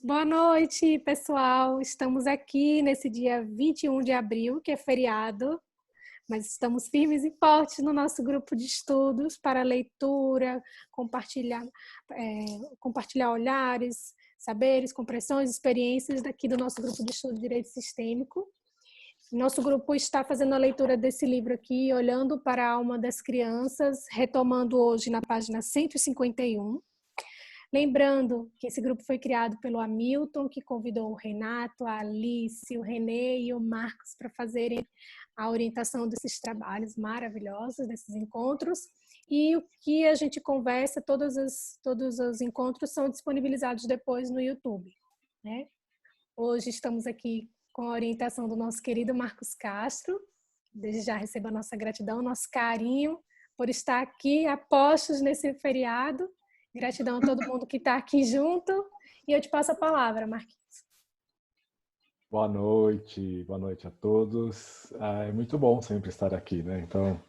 Boa noite, pessoal. Estamos aqui nesse dia 21 de abril, que é feriado, mas estamos firmes e fortes no nosso grupo de estudos para leitura, compartilhar, compartilhar olhares, saberes, compreensões, experiências daqui do nosso grupo de estudo de Direito Sistêmico. Nosso grupo está fazendo a leitura desse livro aqui, Olhando para a Alma das Crianças, retomando hoje na página 151. Lembrando que esse grupo foi criado pelo Hamilton, que convidou o Renato, a Alice, o Renê e o Marcos para fazerem a orientação desses trabalhos maravilhosos, desses encontros. E o que a gente conversa, todos os encontros são disponibilizados depois no YouTube, né? Hoje estamos aqui com a orientação do nosso querido Marcos Castro. Desde já receba a nossa gratidão, nosso carinho por estar aqui a postos nesse feriado. Gratidão a todo mundo que está aqui junto. E eu te passo a palavra, Marquinhos. Boa noite a todos. É muito bom sempre estar aqui, né? Então,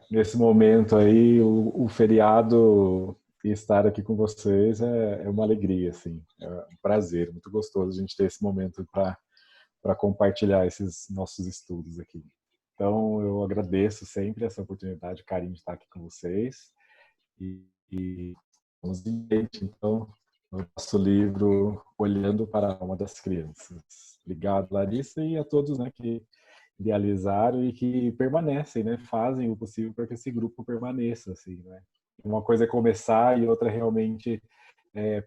nesse momento aí, o feriado e estar aqui com vocês é uma alegria, assim, é um prazer, muito gostoso a gente ter esse momento para compartilhar esses nossos estudos aqui. Então, eu agradeço sempre essa oportunidade, o carinho de estar aqui com vocês e vamos em frente, então, no nosso livro Olhando para a Alma das Crianças. Obrigado, Larissa, e a todos, né, que idealizaram e que permanecem, né, fazem o possível para que esse grupo permaneça, assim, né. Uma coisa é começar e outra realmente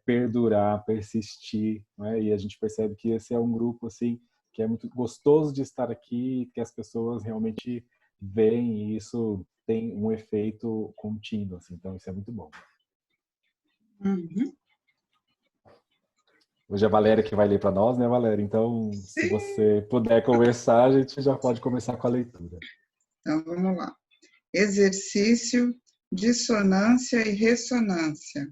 perdurar, persistir, né, e a gente percebe que esse é um grupo, assim, que é muito gostoso de estar aqui, que as pessoas realmente veem e isso tem um efeito contínuo, assim, então isso é muito bom. Uhum. Hoje é a Valéria que vai ler para nós, né, Valéria? Então, se você puder conversar, a gente já pode começar com a leitura. Então, vamos lá. Exercício, dissonância e ressonância.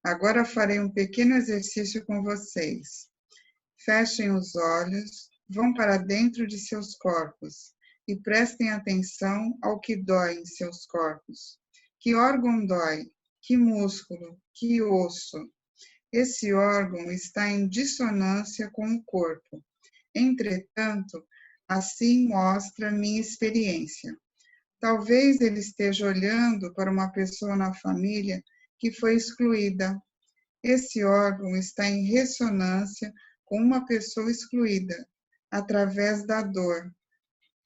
Agora farei um pequeno exercício com vocês. Fechem os olhos, vão para dentro de seus corpos e prestem atenção ao que dói em seus corpos. Que órgão dói? Que músculo? Que osso? Esse órgão está em dissonância com o corpo. Entretanto, assim mostra minha experiência. Talvez ele esteja olhando para uma pessoa na família que foi excluída. Esse órgão está em ressonância com uma pessoa excluída, através da dor.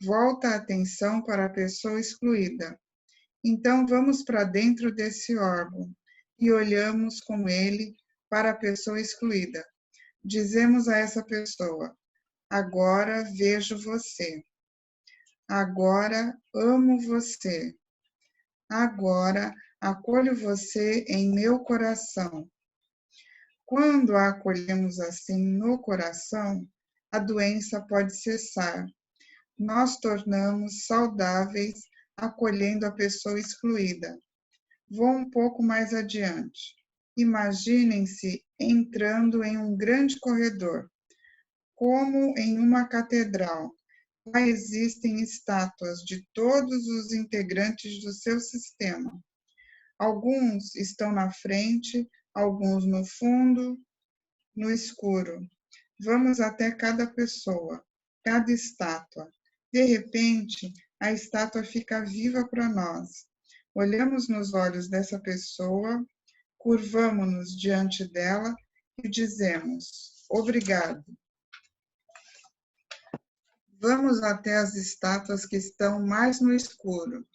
Volta a atenção para a pessoa excluída. Então, vamos para dentro desse órgão e olhamos com ele para a pessoa excluída. Dizemos a essa pessoa: agora vejo você. Agora amo você. Agora acolho você em meu coração. Quando a acolhemos assim no coração, a doença pode cessar. Nós tornamos saudáveis acolhendo a pessoa excluída. Vou um pouco mais adiante. Imaginem-se entrando em um grande corredor, como em uma catedral. Lá existem estátuas de todos os integrantes do seu sistema. Alguns estão na frente, alguns no fundo, no escuro. Vamos até cada pessoa, cada estátua. De repente, a estátua fica viva para nós. Olhamos nos olhos dessa pessoa, curvamo-nos diante dela e dizemos: obrigado. Vamos até as estátuas que estão mais no escuro.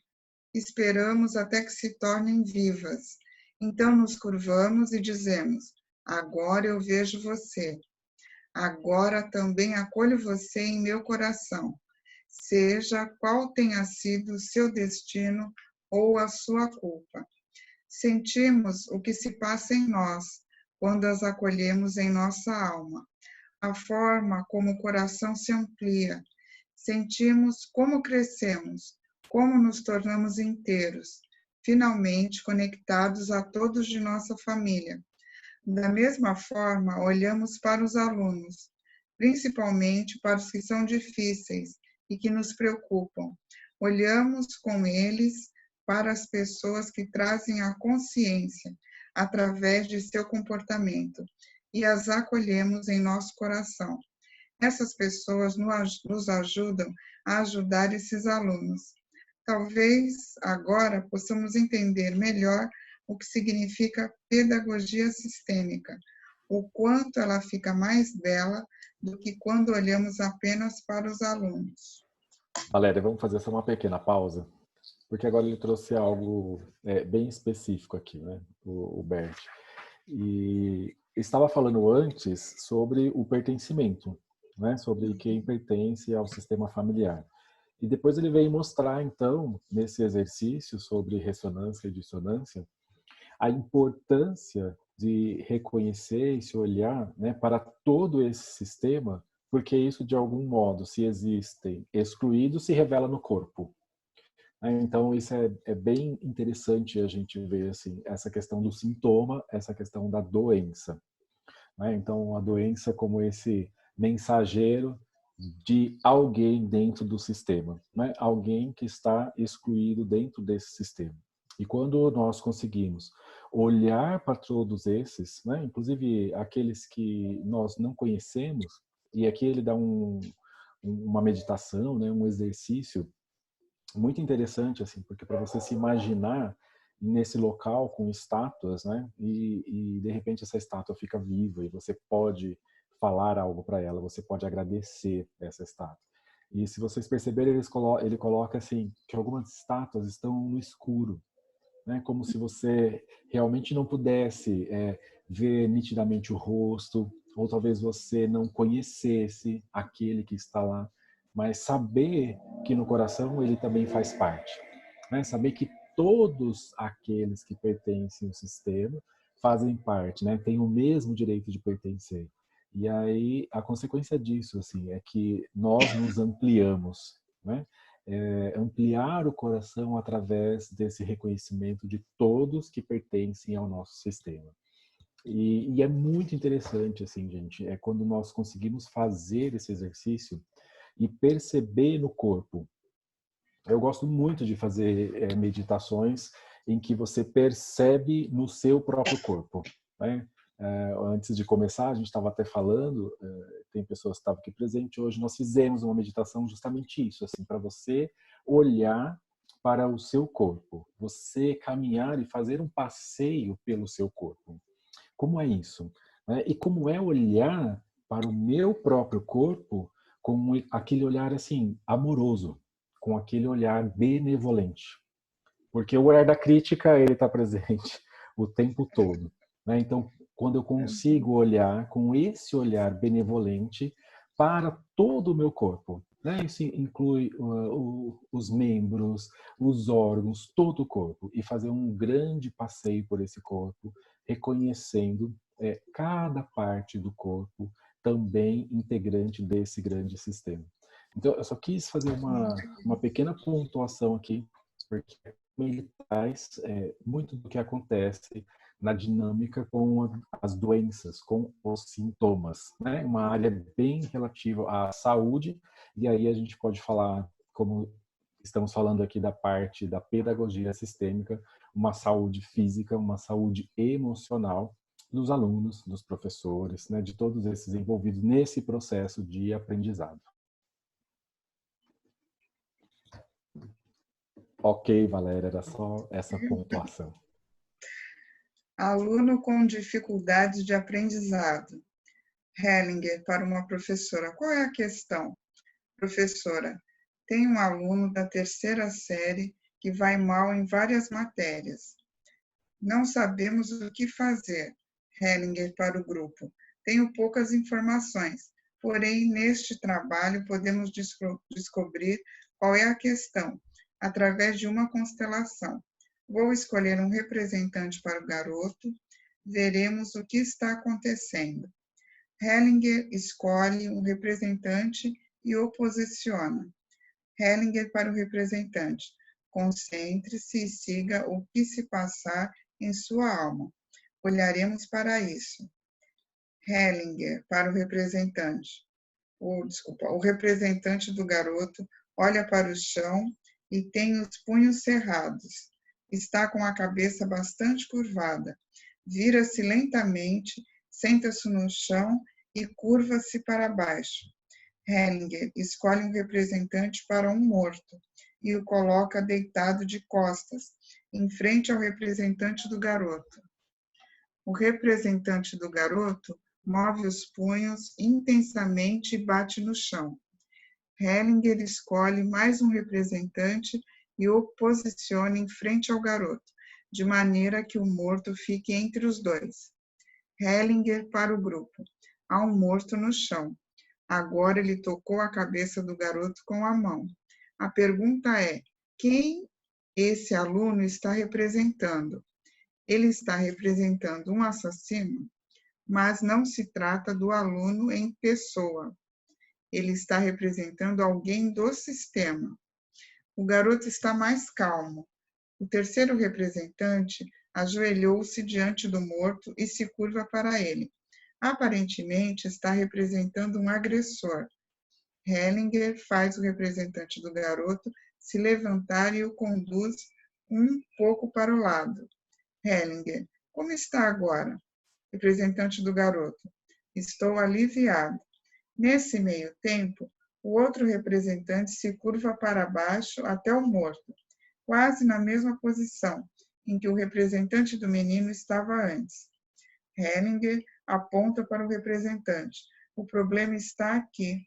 Esperamos até que se tornem vivas. Então nos curvamos e dizemos: agora eu vejo você. Agora também acolho você em meu coração, seja qual tenha sido o seu destino ou a sua culpa. Sentimos o que se passa em nós quando as acolhemos em nossa alma, a forma como o coração se amplia. Sentimos como crescemos, como nos tornamos inteiros, finalmente conectados a todos de nossa família. Da mesma forma, olhamos para os alunos, principalmente para os que são difíceis e que nos preocupam. Olhamos com eles para as pessoas que trazem a consciência através de seu comportamento e as acolhemos em nosso coração. Essas pessoas nos ajudam a ajudar esses alunos. Talvez agora possamos entender melhor o que significa pedagogia sistêmica, o quanto ela fica mais bela do que quando olhamos apenas para os alunos. Valéria, vamos fazer só uma pequena pausa, porque agora ele trouxe algo bem específico aqui, né, o Bert. E estava falando antes sobre o pertencimento, né, sobre quem pertence ao sistema familiar. E depois ele veio mostrar, então, nesse exercício sobre ressonância e dissonância, a importância de reconhecer e se olhar, né, para todo esse sistema, porque isso, de algum modo, se existem excluídos, se revela no corpo. Então, isso é bem interessante a gente ver assim, essa questão do sintoma, essa questão da doença. Então, a doença como esse mensageiro de alguém dentro do sistema, alguém que está excluído dentro desse sistema. E quando nós conseguimos olhar para todos esses, inclusive aqueles que nós não conhecemos, e aqui ele dá uma meditação, um exercício muito interessante, assim, porque para você se imaginar nesse local com estátuas, e de repente essa estátua fica viva e você pode falar algo para ela, você pode agradecer essa estátua. E se vocês perceberem, ele coloca assim, que algumas estátuas estão no escuro, como se você realmente não pudesse ver nitidamente o rosto, ou talvez você não conhecesse aquele que está lá, mas saber que no coração ele também faz parte. Saber que todos aqueles que pertencem ao sistema fazem parte, têm o mesmo direito de pertencer. E aí a consequência disso assim, é que nós nos ampliamos, ampliar o coração através desse reconhecimento de todos que pertencem ao nosso sistema. E é muito interessante, assim, gente, quando nós conseguimos fazer esse exercício e perceber no corpo. Eu gosto muito de fazer meditações em que você percebe no seu próprio corpo, antes de começar, a gente estava até falando, tem pessoas que estavam aqui presentes, hoje nós fizemos uma meditação justamente isso, assim, para você olhar para o seu corpo, você caminhar e fazer um passeio pelo seu corpo. Como é isso? E como é olhar para o meu próprio corpo com aquele olhar assim, amoroso, com aquele olhar benevolente. Porque o olhar da crítica, ele está presente o tempo todo. Então, quando eu consigo olhar com esse olhar benevolente para todo o meu corpo, isso inclui os membros, os órgãos, todo o corpo, e fazer um grande passeio por esse corpo, reconhecendo cada parte do corpo também integrante desse grande sistema. Então, eu só quis fazer uma pequena pontuação aqui, porque ele traz muito do que acontece na dinâmica com as doenças, com os sintomas, uma área bem relativa à saúde, e aí a gente pode falar, como estamos falando aqui da parte da pedagogia sistêmica, uma saúde física, uma saúde emocional dos alunos, dos professores, de todos esses envolvidos nesse processo de aprendizado. Ok, Valéria, era só essa pontuação. Aluno com dificuldades de aprendizado. Hellinger, para uma professora. Qual é a questão? Professora, tem um aluno da 3ª série que vai mal em várias matérias. Não sabemos o que fazer. Hellinger, para o grupo. Tenho poucas informações, porém, neste trabalho podemos descobrir qual é a questão, através de uma constelação. Vou escolher um representante para o garoto, veremos o que está acontecendo. Hellinger escolhe um representante e o posiciona. Hellinger para o representante. Concentre-se e siga o que se passar em sua alma. Olharemos para isso. Hellinger para o representante. O representante do garoto olha para o chão e tem os punhos cerrados. Está com a cabeça bastante curvada. Vira-se lentamente, senta-se no chão e curva-se para baixo. Hellinger escolhe um representante para um morto e o coloca deitado de costas, em frente ao representante do garoto. O representante do garoto move os punhos intensamente e bate no chão. Hellinger escolhe mais um representante e o posiciona em frente ao garoto, de maneira que o morto fique entre os dois. Hellinger para o grupo. Há um morto no chão. Agora ele tocou a cabeça do garoto com a mão. A pergunta é: quem esse aluno está representando? Ele está representando um assassino, mas não se trata do aluno em pessoa. Ele está representando alguém do sistema. O garoto está mais calmo. O terceiro representante ajoelhou-se diante do morto e se curva para ele. Aparentemente está representando um agressor. Hellinger faz o representante do garoto se levantar e o conduz um pouco para o lado. Hellinger: como está agora? Representante do garoto: estou aliviado. Nesse meio tempo, o outro representante se curva para baixo até o morto, quase na mesma posição em que o representante do menino estava antes. Hellinger aponta para o representante. O problema está aqui.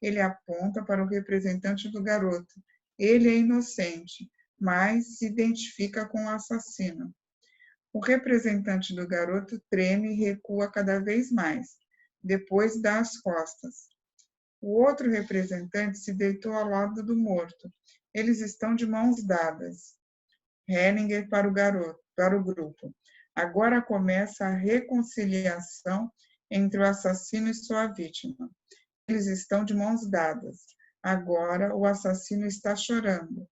Ele aponta para o representante do garoto. Ele é inocente, mas se identifica com o assassino. O representante do garoto treme e recua cada vez mais. Depois dá as costas. O outro representante se deitou ao lado do morto. Eles estão de mãos dadas. Hellinger para o garoto, para o grupo. Agora começa a reconciliação entre o assassino e sua vítima. Eles estão de mãos dadas. Agora o assassino está chorando.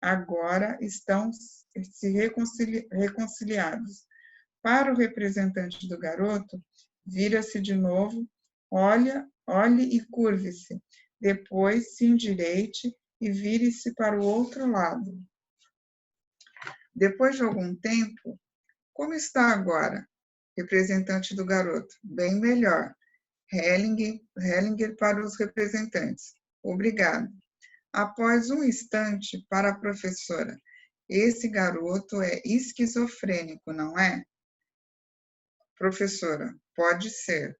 Agora estão se reconciliados. Para o representante do garoto, vira-se de novo, olhe e curve-se. Depois se endireite e vire-se para o outro lado. Depois de algum tempo, como está agora? Representante do garoto: bem melhor. Hellinger para os representantes: obrigado. Após um instante, para a professora: esse garoto é esquizofrênico, não é? Professora: pode ser.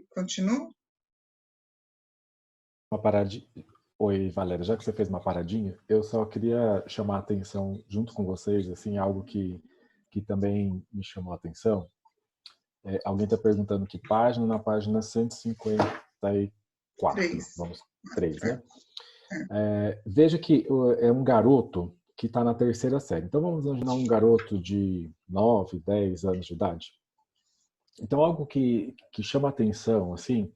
Continuo? Uma paradinha. Oi, Valéria, já que você fez uma paradinha, eu só queria chamar a atenção junto com vocês, assim, algo que também me chamou a atenção. Alguém está perguntando que página, na página 154, vamos, 3, né? Veja que é um garoto que está na terceira série. Então vamos imaginar um garoto de 9, 10 anos de idade. Então algo que chama a atenção, assim,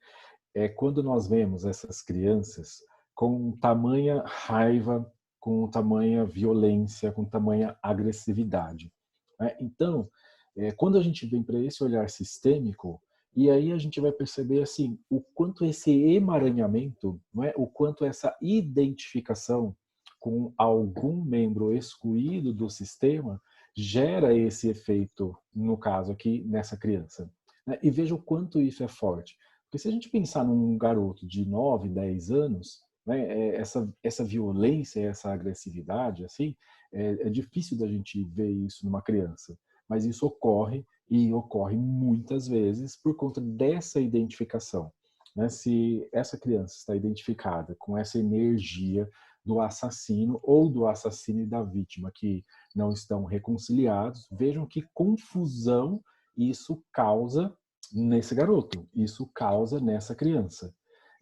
é quando nós vemos essas crianças com tamanha raiva, com tamanha violência, com tamanha agressividade. Né? Então, quando a gente vem para esse olhar sistêmico, e aí a gente vai perceber assim o quanto esse emaranhamento, não é? O quanto essa identificação com algum membro excluído do sistema gera esse efeito, no caso aqui, nessa criança. Né? E veja o quanto isso é forte. Porque se a gente pensar num garoto de 9, 10 anos, né, essa violência, essa agressividade, assim, é difícil da gente ver isso numa criança. Mas isso ocorre e ocorre muitas vezes por conta dessa identificação. Né? Se essa criança está identificada com essa energia do assassino ou do assassino e da vítima que não estão reconciliados, vejam que confusão isso causa nesse garoto, isso causa nessa criança.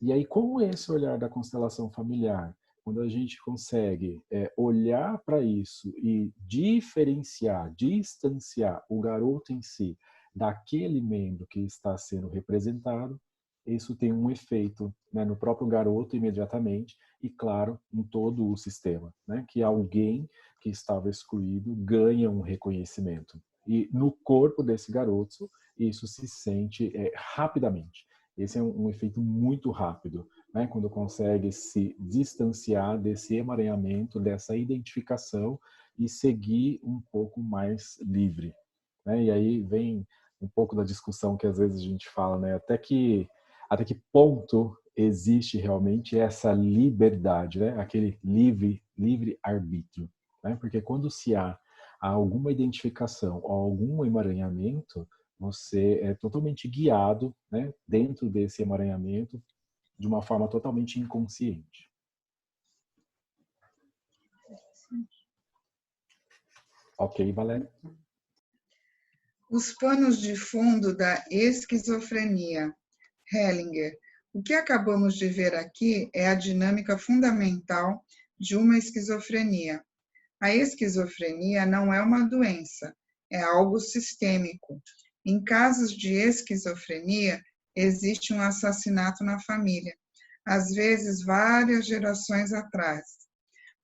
E aí, como esse olhar da constelação familiar, quando a gente consegue olhar para isso e diferenciar, distanciar o garoto em si daquele membro que está sendo representado, isso tem um efeito, né, no próprio garoto imediatamente e, claro, em todo o sistema, né, que alguém que estava excluído ganha um reconhecimento. E no corpo desse garoto, isso se sente rapidamente. Esse é um efeito muito rápido, né? Quando consegue se distanciar desse emaranhamento, dessa identificação e seguir um pouco mais livre. né? E aí vem um pouco da discussão que às vezes a gente fala, né? Até que ponto existe realmente essa liberdade, né? Aquele livre arbítrio, né? Porque quando se há alguma identificação ou algum emaranhamento, você é totalmente guiado, né, dentro desse emaranhamento de uma forma totalmente inconsciente. Ok, Valéria? Os panos de fundo da esquizofrenia. Hellinger. O que acabamos de ver aqui é a dinâmica fundamental de uma esquizofrenia. A esquizofrenia não é uma doença, é algo sistêmico. Em casos de esquizofrenia, existe um assassinato na família, às vezes várias gerações atrás.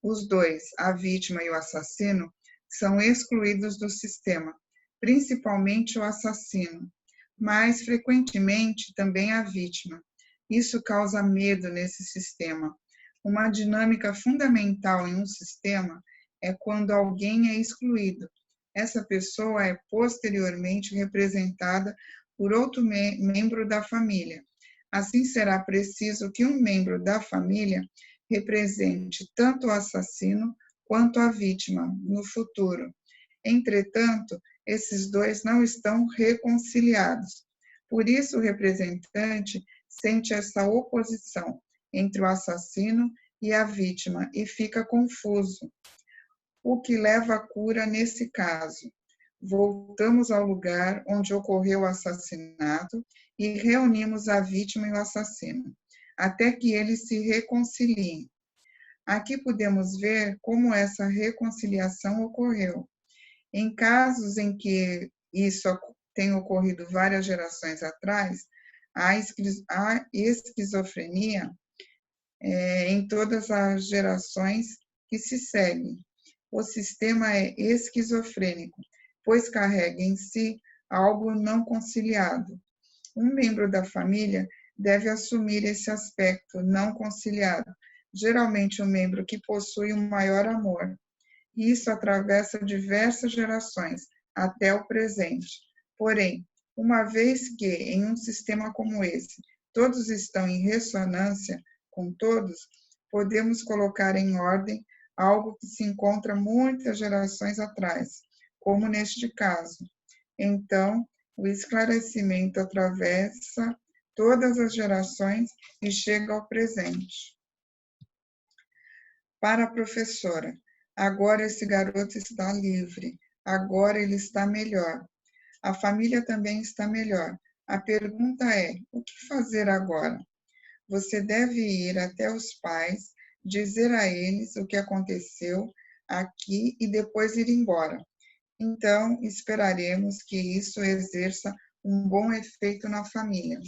Os dois, a vítima e o assassino, são excluídos do sistema, principalmente o assassino, mas frequentemente também a vítima. Isso causa medo nesse sistema. Uma dinâmica fundamental em um sistema é quando alguém é excluído. Essa pessoa é posteriormente representada por outro membro da família. Assim, será preciso que um membro da família represente tanto o assassino quanto a vítima no futuro. Entretanto, esses dois não estão reconciliados. Por isso, o representante sente essa oposição entre o assassino e a vítima e fica confuso. O que leva à cura nesse caso? Voltamos ao lugar onde ocorreu o assassinato e reunimos a vítima e o assassino, até que eles se reconciliem. Aqui podemos ver como essa reconciliação ocorreu. Em casos em que isso tem ocorrido várias gerações atrás, a esquizofrenia em todas as gerações que se seguem. O sistema é esquizofrênico, pois carrega em si algo não conciliado. Um membro da família deve assumir esse aspecto não conciliado, geralmente um membro que possui um maior amor. Isso atravessa diversas gerações, até o presente. Porém, uma vez que, em um sistema como esse, todos estão em ressonância com todos, podemos colocar em ordem algo que se encontra muitas gerações atrás, como neste caso. Então, o esclarecimento atravessa todas as gerações e chega ao presente. Para a professora, agora esse garoto está livre, agora ele está melhor. A família também está melhor. A pergunta é: o que fazer agora? Você deve ir até os pais, dizer a eles o que aconteceu aqui e depois ir embora. Então, esperaremos que isso exerça um bom efeito na família.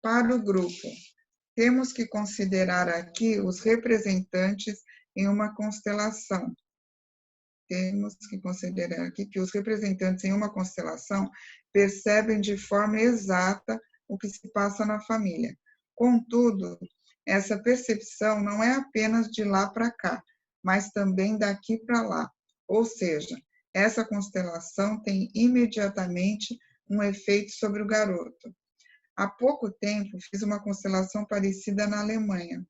Para o grupo, temos que considerar aqui os representantes em uma constelação. Temos que considerar aqui que os representantes em uma constelação percebem de forma exata o que se passa na família. Contudo, essa percepção não é apenas de lá para cá, mas também daqui para lá. Ou seja, essa constelação tem imediatamente um efeito sobre o garoto. Há pouco tempo, fiz uma constelação parecida na Alemanha.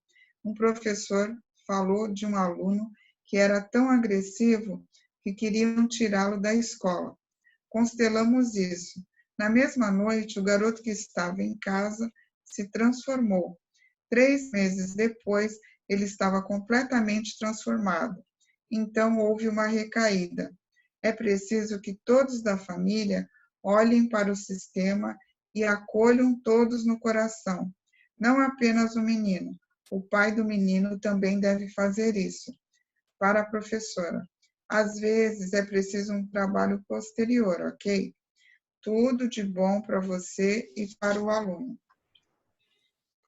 Um professor falou de um aluno que era tão agressivo que queriam tirá-lo da escola. Constelamos isso. Na mesma noite, o garoto que estava em casa se transformou. 3 meses depois, ele estava completamente transformado. Então, houve uma recaída. É preciso que todos da família olhem para o sistema e acolham todos no coração. Não apenas o menino. O pai do menino também deve fazer isso. Para a professora, às vezes é preciso um trabalho posterior, ok? Tudo de bom para você e para o aluno.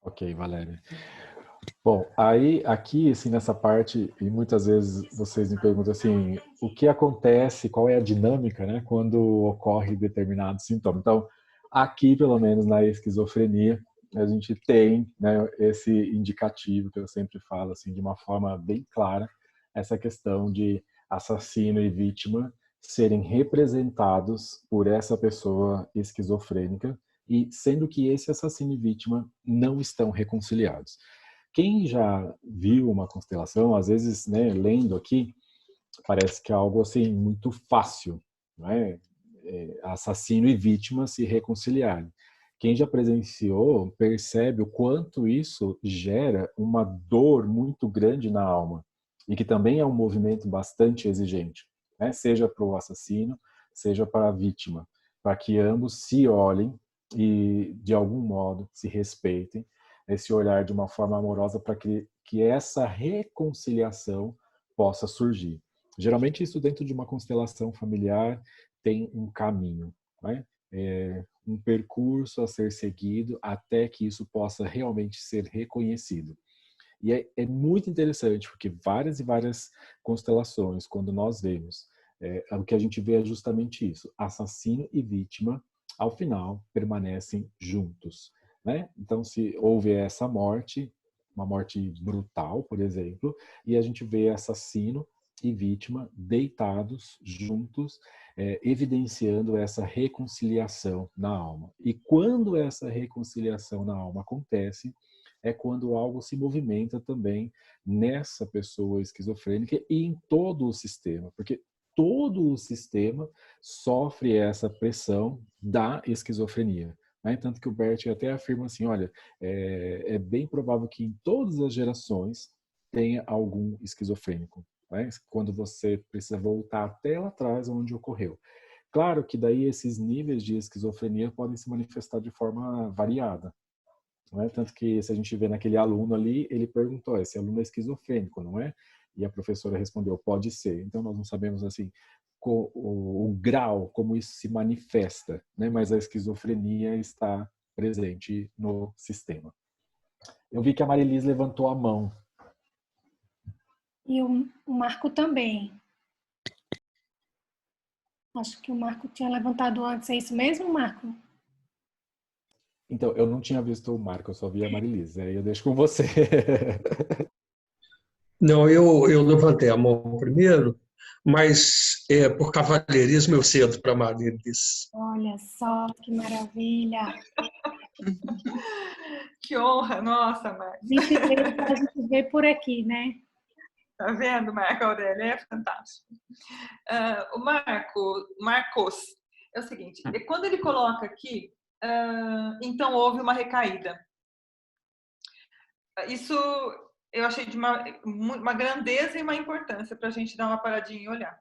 Ok, Valéria. Bom, aí aqui, assim, nessa parte, e muitas vezes vocês me perguntam assim, o que acontece, qual é a dinâmica, né, quando ocorre determinado sintoma. Então, aqui, pelo menos na esquizofrenia, a gente tem, né, esse indicativo que eu sempre falo, assim, de uma forma bem clara, essa questão de assassino e vítima serem representados por essa pessoa esquizofrênica, e sendo que esse assassino e vítima não estão reconciliados. Quem já viu uma constelação, às vezes, né, lendo aqui, parece que é algo assim muito fácil, não é? Assassino e vítima se reconciliarem. Quem já presenciou percebe o quanto isso gera uma dor muito grande na alma, e que também é um movimento bastante exigente, né? Seja para o assassino, seja para a vítima, para que ambos se olhem e de algum modo se respeitem, esse olhar de uma forma amorosa, para que essa reconciliação possa surgir. Geralmente isso dentro de uma constelação familiar tem um caminho, né? Um percurso a ser seguido até que isso possa realmente ser reconhecido. E é muito interessante, porque várias e várias constelações, quando nós vemos, o que a gente vê é justamente isso: assassino e vítima, ao final, permanecem juntos, né? Então, se houve essa morte, uma morte brutal, por exemplo, e a gente vê assassino e vítima deitados juntos, evidenciando essa reconciliação na alma. E quando essa reconciliação na alma acontece, é quando algo se movimenta também nessa pessoa esquizofrênica e em todo o sistema, porque todo o sistema sofre essa pressão da esquizofrenia, né? Tanto que o Bert até afirma assim, olha, é bem provável que em todas as gerações tenha algum esquizofrênico, né? Quando você precisa voltar até lá atrás onde ocorreu. Claro que daí esses níveis de esquizofrenia podem se manifestar de forma variada, não é? Tanto que se a gente vê naquele aluno ali, ele perguntou, esse aluno é esquizofrênico, não é? E a professora respondeu, pode ser. Então nós não sabemos assim o grau como isso se manifesta, né? Mas a esquizofrenia está presente no sistema. Eu vi que a Marilis levantou a mão. E o Marco também. Acho que o Marco tinha levantado antes. É isso mesmo, Marco? Então, eu não tinha visto o Marco, eu só vi a Marilis. Aí eu deixo com você. Não, eu levantei a mão primeiro, mas por cavalheirismo eu cedo para Marilis. Olha só, que maravilha! Que honra, nossa, Marcos. A gente vê por aqui, né? Tá vendo, Marco Aurélio? É fantástico. O Marcos, é o seguinte, quando ele coloca aqui, então houve uma recaída. Isso eu achei de uma grandeza e uma importância para a gente dar uma paradinha e olhar.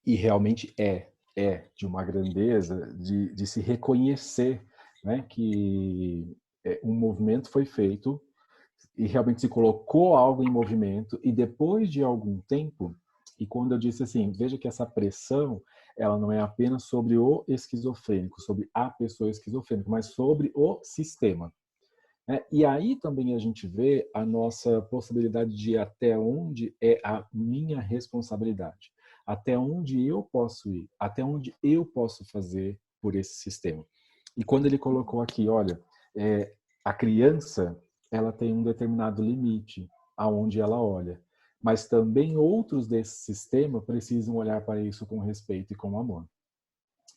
E realmente é de uma grandeza de se reconhecer, né, que um movimento foi feito e realmente se colocou algo em movimento, e depois de algum tempo, e quando eu disse assim, veja que essa pressão, ela não é apenas sobre o esquizofrênico, sobre a pessoa esquizofrênica, mas sobre o sistema. E aí também a gente vê a nossa possibilidade de até onde é a minha responsabilidade, até onde eu posso ir, até onde eu posso fazer por esse sistema. E quando ele colocou aqui, olha, a criança, ela tem um determinado limite aonde ela olha, mas também outros desse sistema precisam olhar para isso com respeito e com amor.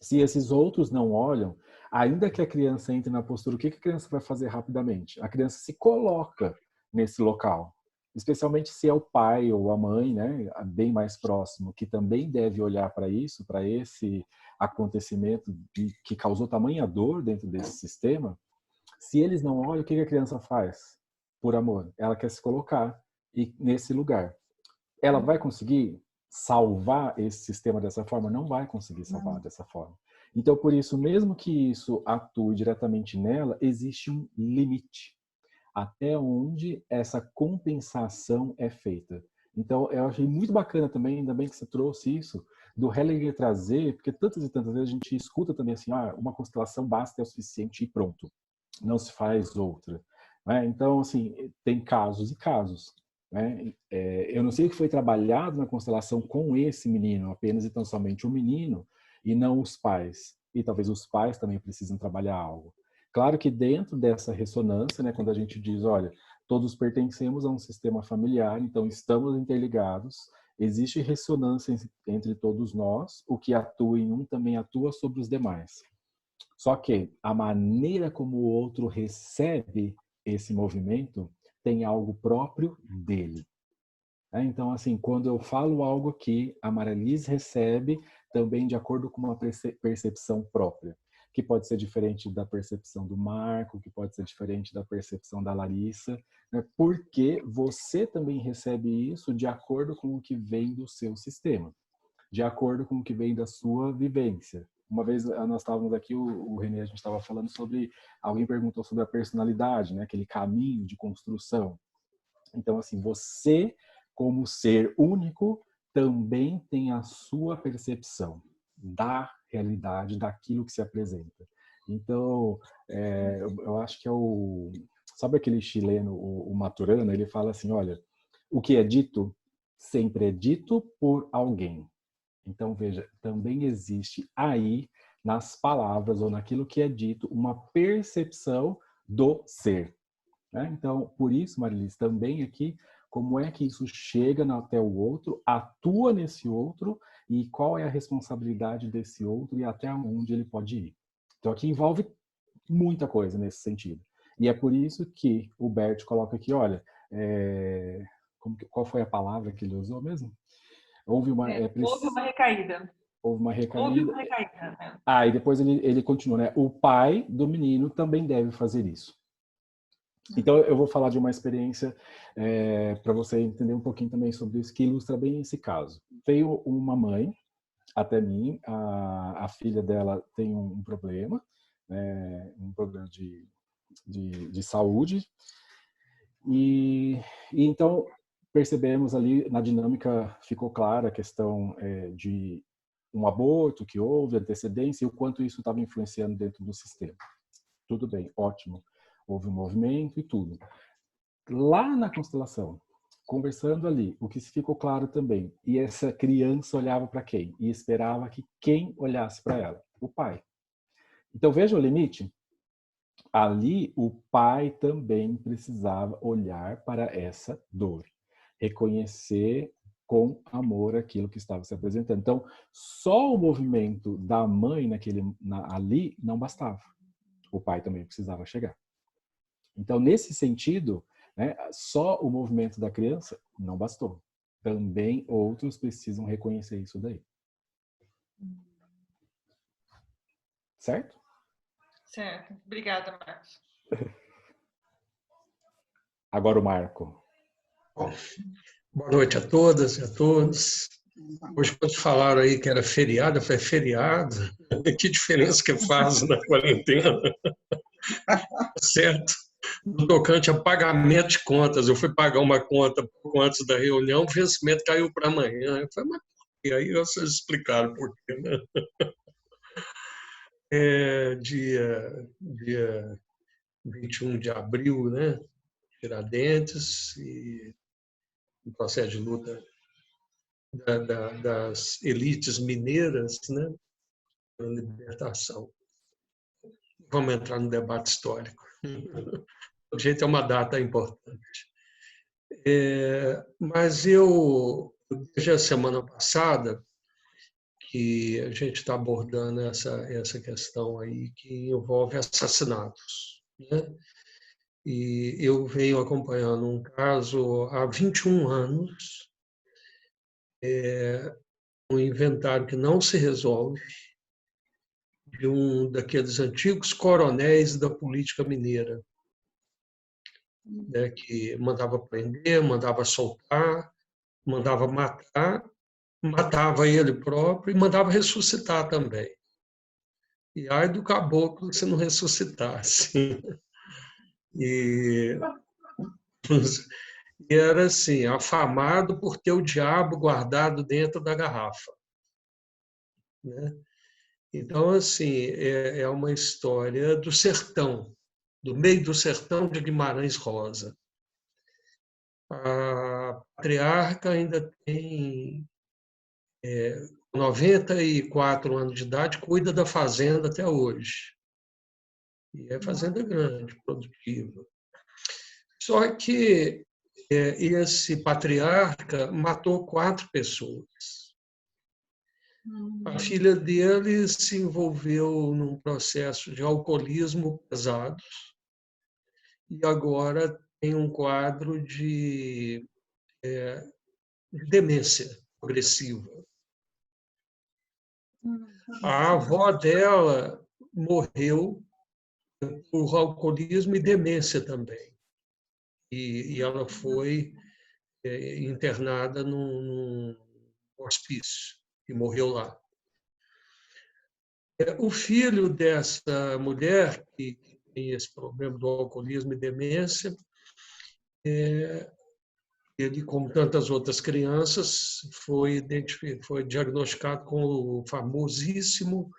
Se esses outros não olham, ainda que a criança entre na postura, o que a criança vai fazer rapidamente? A criança se coloca nesse local, especialmente se é o pai ou a mãe, né, bem mais próximo, que também deve olhar para isso, para esse acontecimento que causou tamanha dor dentro desse sistema. Se eles não olham, o que a criança faz? Por amor, ela quer se colocar nesse lugar. Ela vai conseguir salvar esse sistema dessa forma? Não vai conseguir salvar dessa forma. Então, por isso, mesmo que isso atue diretamente nela, existe um limite até onde essa compensação é feita. Então, eu achei muito bacana também, ainda bem que você trouxe isso, do Hellinger trazer, porque tantas e tantas vezes a gente escuta também assim, uma constelação basta, é o suficiente e pronto. Não se faz outra. Né? Então, assim, tem casos e casos. Né? Eu não sei o que foi trabalhado na constelação com esse menino, apenas e tão somente o menino, e não os pais. E talvez os pais também precisem trabalhar algo. Claro que dentro dessa ressonância, né, quando a gente diz, olha, todos pertencemos a um sistema familiar, então estamos interligados, existe ressonância entre todos nós, o que atua em um também atua sobre os demais. Só que a maneira como o outro recebe esse movimento tem algo próprio dele. Então, assim, quando eu falo algo aqui, a Maralice recebe também de acordo com uma percepção própria, que pode ser diferente da percepção do Marco, que pode ser diferente da percepção da Larissa, né? Porque você também recebe isso de acordo com o que vem do seu sistema, de acordo com o que vem da sua vivência. Uma vez nós estávamos aqui, o René, a gente estava falando sobre, alguém perguntou sobre a personalidade, né? Aquele caminho de construção. Então, assim, você, como ser único, também tem a sua percepção da realidade, daquilo que se apresenta. Então, eu acho que é o... Sabe aquele chileno, o Maturana? Ele fala assim, olha, o que é dito sempre é dito por alguém. Então, veja, também existe aí, nas palavras ou naquilo que é dito, uma percepção do ser. Né? Então, por isso, Marilice, também aqui, como é que isso chega até o outro, atua nesse outro e qual é a responsabilidade desse outro e até onde ele pode ir. Então, aqui envolve muita coisa nesse sentido. E é por isso que o Bert coloca aqui, olha, qual foi a palavra que ele usou mesmo? Houve uma recaída. Houve uma recaída. Houve uma recaída. E depois ele continua, né? O pai do menino também deve fazer isso. Então, eu vou falar de uma experiência para você entender um pouquinho também sobre isso, que ilustra bem esse caso. Veio uma mãe até mim, a filha dela tem um problema de saúde, e então percebemos ali, na dinâmica ficou clara a questão de um aborto que houve, antecedência, e o quanto isso estava influenciando dentro do sistema. Tudo bem, ótimo. Houve um movimento e tudo. Lá na constelação, conversando ali, o que ficou claro também, e essa criança olhava para quem? E esperava que quem olhasse para ela? O pai. Então veja o limite. Ali o pai também precisava olhar para essa dor, reconhecer com amor aquilo que estava se apresentando. Então, só o movimento da mãe ali não bastava. O pai também precisava chegar. Então, nesse sentido, né, só o movimento da criança não bastou. Também outros precisam reconhecer isso daí. Certo? Certo. Obrigada, Marcos. Agora o Marco. Bom, boa noite a todas e a todos. Hoje, quando falaram aí que era feriado, eu falei, feriado? Que diferença que faz na quarentena? Certo? No tocante a pagamento de contas, eu fui pagar uma conta pouco antes da reunião, o vencimento caiu para amanhã. Eu falei, mas por quê? Aí vocês explicaram por quê, né? Dia 21 de abril, né? Tiradentes, e o processo de luta das elites mineiras, né? Pela libertação. Vamos entrar no debate histórico. Do jeito, é uma data importante. Mas desde a semana passada, que a gente está abordando essa questão aí que envolve assassinatos, né? E eu venho acompanhando um caso há 21 anos, um inventário que não se resolve, de um daqueles antigos coronéis da política mineira, né, que mandava prender, mandava soltar, mandava matar, matava ele próprio e mandava ressuscitar também. E ai do caboclo se não ressuscitasse. E era assim, afamado por ter o diabo guardado dentro da garrafa, né? Então, assim, é uma história do sertão, do meio do sertão de Guimarães Rosa. A patriarca ainda tem 94 anos de idade, cuida da fazenda até hoje. E é fazenda grande, produtiva. Só que esse patriarca matou 4 pessoas. A filha dele se envolveu num processo de alcoolismo pesado e agora tem um quadro de demência progressiva. A avó dela morreu por alcoolismo e demência também. E ela foi internada num hospício e morreu lá. O filho dessa mulher, que tem esse problema do alcoolismo e demência, ele, como tantas outras crianças, foi diagnosticado com o famosíssimo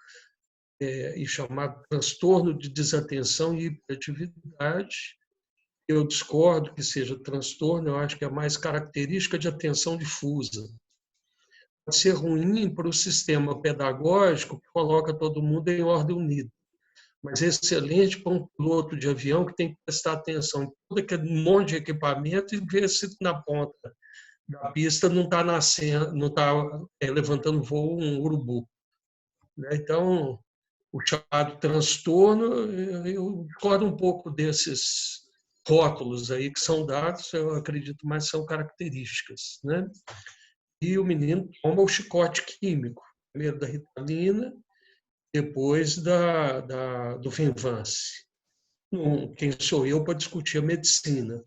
e chamado transtorno de desatenção e hiperatividade. Eu discordo que seja transtorno, eu acho que é mais característica de atenção difusa. Pode ser ruim para o sistema pedagógico que coloca todo mundo em ordem unida, mas é excelente para um piloto de avião que tem que prestar atenção em todo aquele monte de equipamento e ver se na ponta da pista não está nascendo, não está levantando voo um urubu. Então, o chamado transtorno, eu discordo um pouco desses rótulos aí que são dados, eu acredito mais são características. E o menino toma o chicote químico, primeiro da Ritalina, depois do Venvance. Quem sou eu para discutir a medicina?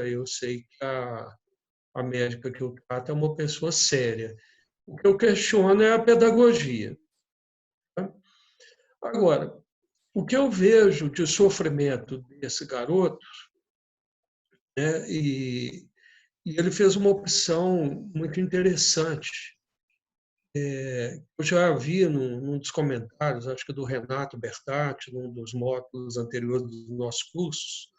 Eu sei que a médica que eu trato é uma pessoa séria. O que eu questiono é a pedagogia. Agora, o que eu vejo de sofrimento desse garoto, e ele fez uma opção muito interessante. Eu já vi num dos comentários, acho que do Renato Bertatti, num dos módulos anteriores dos nossos cursos,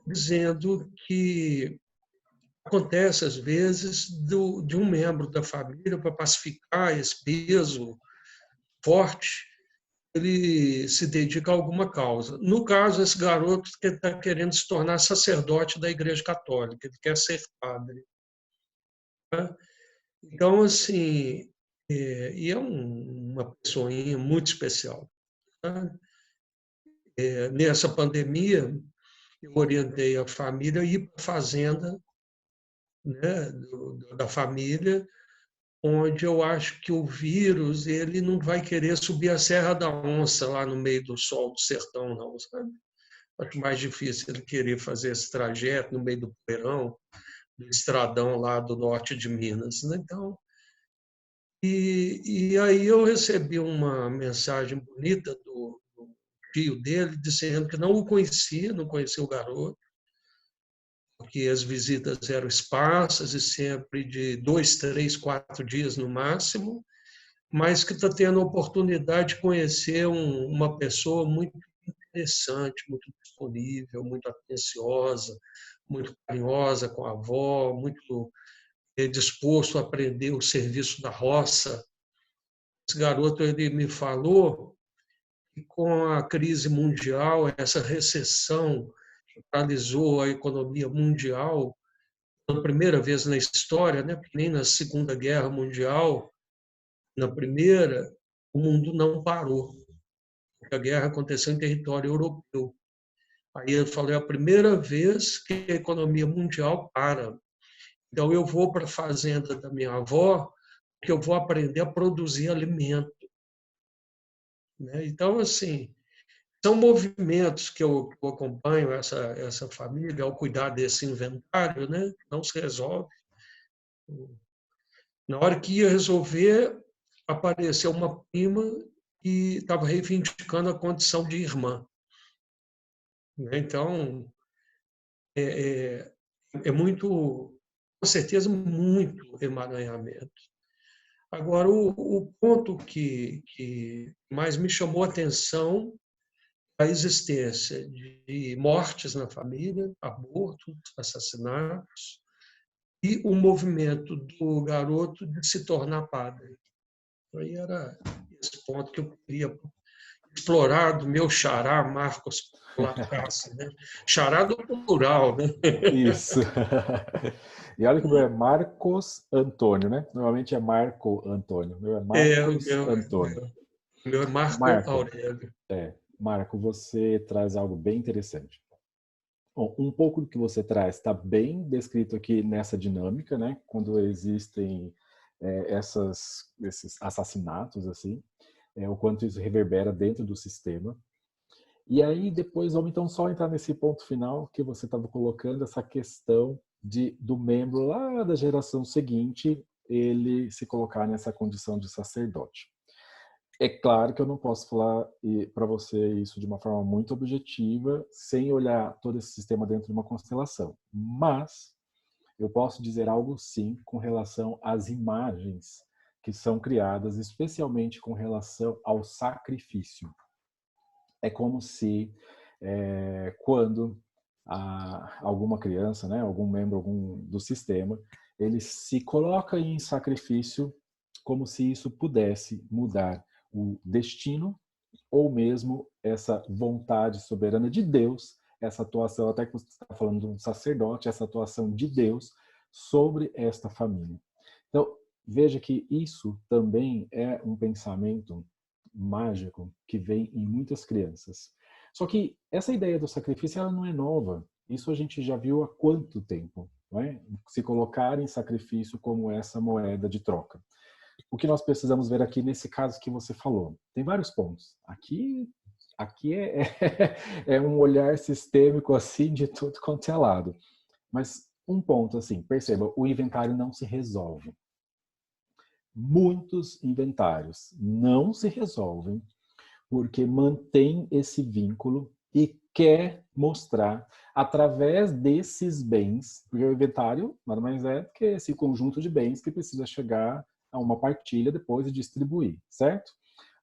dizendo que acontece, às vezes, de um membro da família, para pacificar esse peso forte, ele se dedica a alguma causa. No caso, esse garoto que está querendo se tornar sacerdote da Igreja Católica, ele quer ser padre. Então, assim, e é uma pessoinha muito especial. Nessa pandemia, eu orientei a família a ir para a fazenda da família, onde eu acho que o vírus ele não vai querer subir a Serra da Onça lá no meio do sol do sertão, não, sabe? Acho mais difícil ele querer fazer esse trajeto no meio do poeirão, do estradão lá do norte de Minas. Então, e aí eu recebi uma mensagem bonita do tio dele, dizendo que não o conhecia, não conhecia o garoto, porque as visitas eram esparsas e sempre de 2, 3, 4 dias no máximo, mas que está tendo a oportunidade de conhecer uma pessoa muito interessante, muito disponível, muito atenciosa, muito carinhosa com a avó, muito disposto a aprender o serviço da roça. Esse garoto ele me falou que com a crise mundial, essa recessão que paralisou a economia mundial, pela primeira vez na história, porque nem na Segunda Guerra Mundial, na primeira, o mundo não parou. A guerra aconteceu em território europeu. Aí eu falei, é a primeira vez que a economia mundial para. Então eu vou para a fazenda da minha avó, que eu vou aprender a produzir alimento. Então, assim, são movimentos que eu acompanho essa família ao cuidar desse inventário, não se resolve. Na hora que ia resolver, apareceu uma prima que estava reivindicando a condição de irmã. Então, é muito, com certeza, muito emaranhamento. Agora, o ponto que mais me chamou a atenção é a existência de mortes na família, abortos, assassinatos, e o movimento do garoto de se tornar padre. Aí era esse ponto que eu queria explorado meu xará, Marcos Latrace, né? Xará do plural, né? Isso. E olha que o meu é Marcos Antônio, né? Normalmente é Marco Antônio. O meu é O Marcos meu, Antônio. o meu é Marco Marco, Aurélio. Marco, você traz algo bem interessante. Bom, um pouco do que você traz está bem descrito aqui nessa dinâmica, né? Quando existem esses assassinatos, assim, o quanto isso reverbera dentro do sistema. E aí depois vamos então só entrar nesse ponto final que você estava colocando, essa questão do membro lá da geração seguinte, ele se colocar nessa condição de sacerdote. É claro que eu não posso falar para você isso de uma forma muito objetiva, sem olhar todo esse sistema dentro de uma constelação. Mas eu posso dizer algo sim com relação às imagens que são criadas, especialmente com relação ao sacrifício. É como se quando alguma criança, né, algum membro do sistema, ele se coloca em sacrifício como se isso pudesse mudar o destino ou mesmo essa vontade soberana de Deus, essa atuação, até que você está falando de um sacerdote, essa atuação de Deus sobre esta família. Então, veja que isso também é um pensamento mágico que vem em muitas crianças. Só que essa ideia do sacrifício ela não é nova. Isso a gente já viu há quanto tempo, não é? Se colocar em sacrifício como essa moeda de troca. O que nós precisamos ver aqui nesse caso que você falou? Tem vários pontos. Aqui é um olhar sistêmico assim de tudo quanto é lado. Mas um ponto assim, perceba, o inventário não se resolve. Muitos inventários não se resolvem porque mantém esse vínculo e quer mostrar através desses bens, porque o inventário nada mais é do que esse conjunto de bens que precisa chegar a uma partilha depois e distribuir, certo?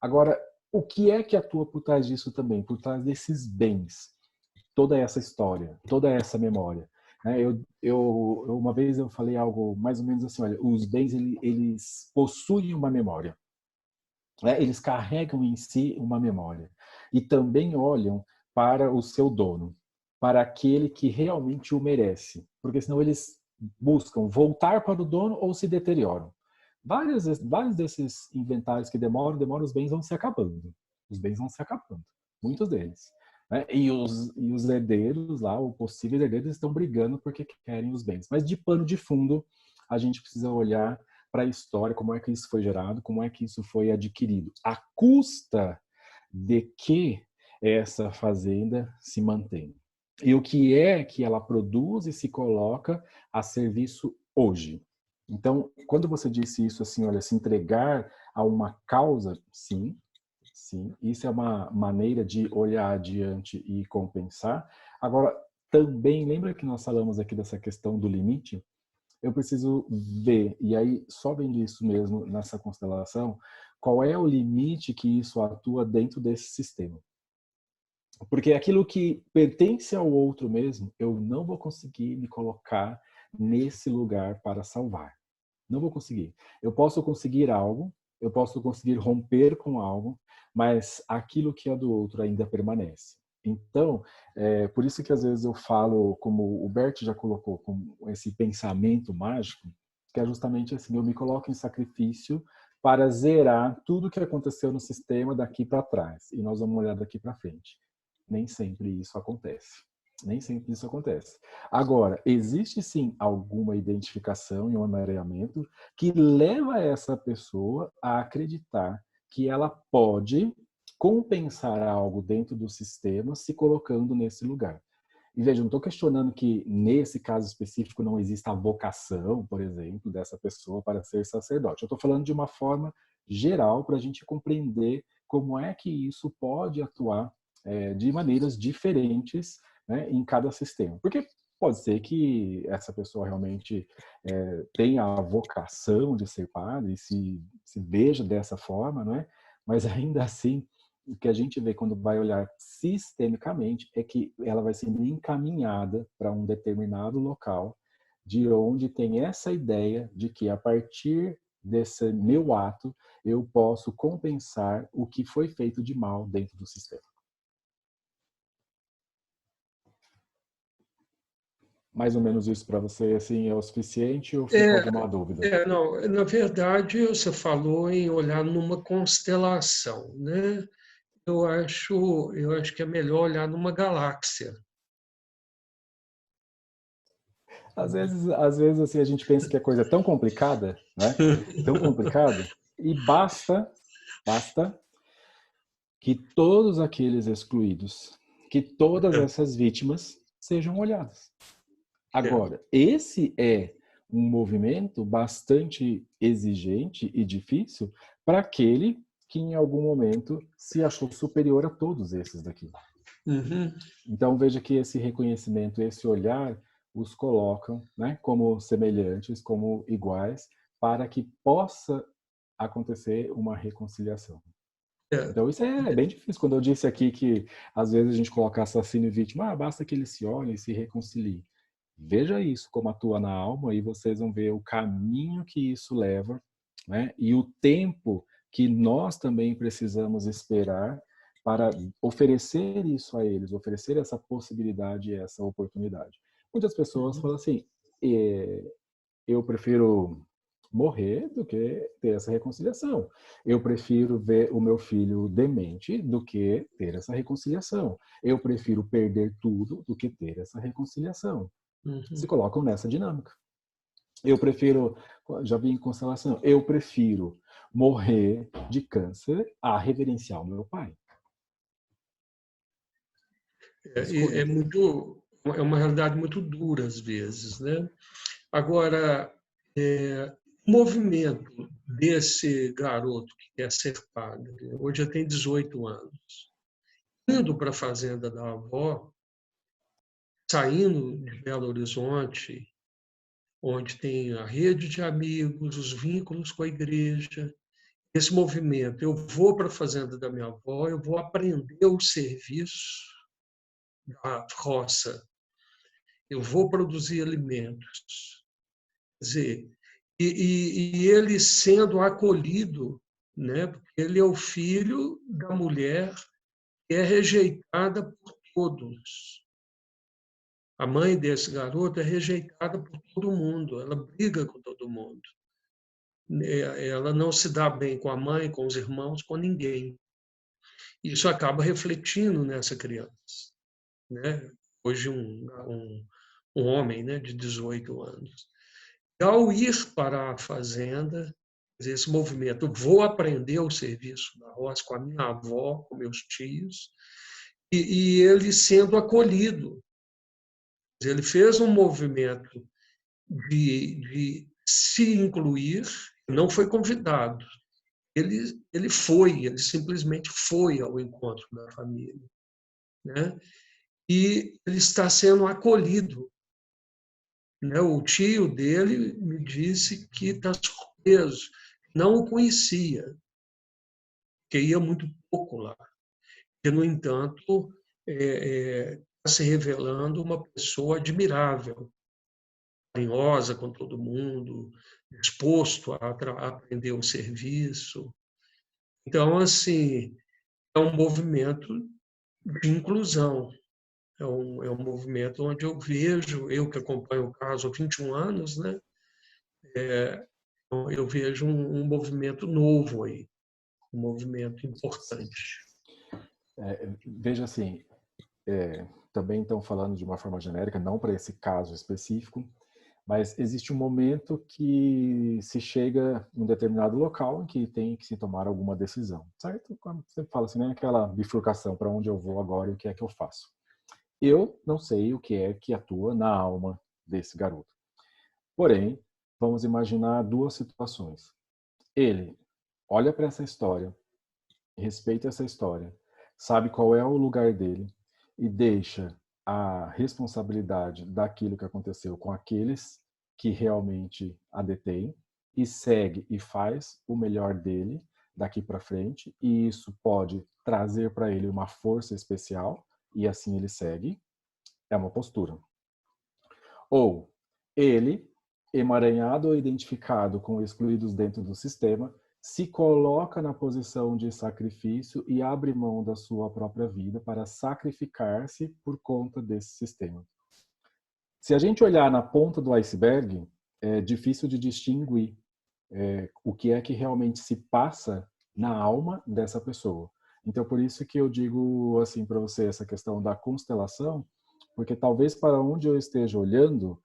Agora, o que é que atua por trás disso também? Por trás desses bens, toda essa história, toda essa memória. Uma vez eu falei algo mais ou menos assim, olha, os bens eles possuem uma memória. Eles carregam em si uma memória e também olham para o seu dono, para aquele que realmente o merece, porque senão eles buscam voltar para o dono ou se deterioram. Vários desses inventários que demoram, os bens vão se acabando. Os bens vão se acabando, muitos deles. E os herdeiros lá, os possíveis herdeiros, estão brigando porque querem os bens. Mas de pano de fundo, a gente precisa olhar para a história, como é que isso foi gerado, como é que isso foi adquirido, à custa de que essa fazenda se mantém. E o que é que ela produz e se coloca a serviço hoje. Então, quando você disse isso assim, olha, se entregar a uma causa, sim, isso é uma maneira de olhar adiante e compensar. Agora, também, lembra que nós falamos aqui dessa questão do limite? Eu preciso ver, e aí só vendo isso mesmo nessa constelação, qual é o limite que isso atua dentro desse sistema. Porque aquilo que pertence ao outro mesmo, eu não vou conseguir me colocar nesse lugar para salvar. Não vou conseguir. Eu posso conseguir algo, eu posso conseguir romper com algo, mas aquilo que é do outro ainda permanece. Então, por isso que às vezes eu falo, como o Bert já colocou, com esse pensamento mágico, que é justamente assim, eu me coloco em sacrifício para zerar tudo que aconteceu no sistema daqui para trás. E nós vamos olhar daqui para frente. Nem sempre isso acontece. Nem sempre isso acontece. Agora, existe sim alguma identificação e um amareamento que leva essa pessoa a acreditar que ela pode compensar algo dentro do sistema se colocando nesse lugar. E veja, não estou questionando que nesse caso específico não exista a vocação, por exemplo, dessa pessoa para ser sacerdote. Eu estou falando de uma forma geral para a gente compreender como é que isso pode atuar de maneiras diferentes, né, em cada sistema. Porque pode ser que essa pessoa realmente tenha a vocação de ser padre e se veja dessa forma, né? Mas ainda assim, o que a gente vê quando vai olhar sistemicamente é que ela vai sendo encaminhada para um determinado local de onde tem essa ideia de que a partir desse meu ato, eu posso compensar o que foi feito de mal dentro do sistema. Mais ou menos isso para você, assim, é o suficiente ou ficou alguma dúvida? Não, na verdade, você falou em olhar numa constelação, né? Eu acho que é melhor olhar numa galáxia. Às vezes assim, a gente pensa que a coisa é tão complicada, né? Tão complicada, e basta que todos aqueles excluídos, que todas essas vítimas sejam olhadas. Agora, esse é um movimento bastante exigente e difícil para aquele que em algum momento se achou superior a todos esses daqui. Uhum. Então veja que esse reconhecimento, esse olhar, os colocam, né, como semelhantes, como iguais, para que possa acontecer uma reconciliação. Então isso é bem difícil. Quando eu disse aqui que às vezes a gente coloca assassino e vítima, basta que eles se olhem e se reconciliem. Veja isso como atua na alma e vocês vão ver o caminho que isso leva, né? E o tempo que nós também precisamos esperar para oferecer isso a eles, oferecer essa possibilidade, essa oportunidade. Muitas pessoas falam assim, eu prefiro morrer do que ter essa reconciliação. Eu prefiro ver o meu filho demente do que ter essa reconciliação. Eu prefiro perder tudo do que ter essa reconciliação. Se colocam nessa dinâmica. Eu prefiro, já vi em constelação, eu prefiro morrer de câncer a reverenciar o meu pai. É uma realidade muito dura às vezes, né? Agora, o movimento desse garoto que quer ser padre, hoje já tem 18 anos, indo para a fazenda da avó, saindo de Belo Horizonte, onde tem a rede de amigos, os vínculos com a igreja, esse movimento, eu vou para a fazenda da minha avó, eu vou aprender o serviço da roça, eu vou produzir alimentos. Quer dizer, e ele sendo acolhido, né? Porque ele é o filho da mulher que é rejeitada por todos. A mãe desse garoto é rejeitada por todo mundo, ela briga com todo mundo. Ela não se dá bem com a mãe, com os irmãos, com ninguém. Isso acaba refletindo nessa criança, né? Hoje um homem, né, de 18 anos. E ao ir para a fazenda, esse movimento, vou aprender o serviço da roça com a minha avó, com meus tios, e ele sendo acolhido. Ele fez um movimento de se incluir, não foi convidado. Ele simplesmente foi ao encontro da família, né? E ele está sendo acolhido. Né? O tio dele me disse que está surpreso, não o conhecia, que ia muito pouco lá. E, no entanto, está se revelando uma pessoa admirável, carinhosa com todo mundo, disposto a aprender o serviço. Então, assim, é um movimento de inclusão. É um movimento onde eu vejo, eu que acompanho o caso há 21 anos, né? Eu vejo um movimento novo aí, um movimento importante. Veja assim, também estão falando de uma forma genérica, não para esse caso específico, mas existe um momento que se chega em um determinado local em que tem que se tomar alguma decisão, certo? Quando você fala assim, né, aquela bifurcação, para onde eu vou agora e o que é que eu faço. Eu não sei o que é que atua na alma desse garoto. Porém, vamos imaginar duas situações. Ele olha para essa história, respeita essa história, sabe qual é o lugar dele e deixa a responsabilidade daquilo que aconteceu com aqueles que realmente a detêm e segue e faz o melhor dele daqui para frente, e isso pode trazer para ele uma força especial e assim ele segue. É uma postura. Ou ele emaranhado ou identificado com excluídos dentro do sistema, se coloca na posição de sacrifício e abre mão da sua própria vida para sacrificar-se por conta desse sistema. Se a gente olhar na ponta do iceberg, é difícil de distinguir o que é que realmente se passa na alma dessa pessoa. Então, por isso que eu digo assim para você essa questão da constelação, porque talvez para onde eu esteja olhando,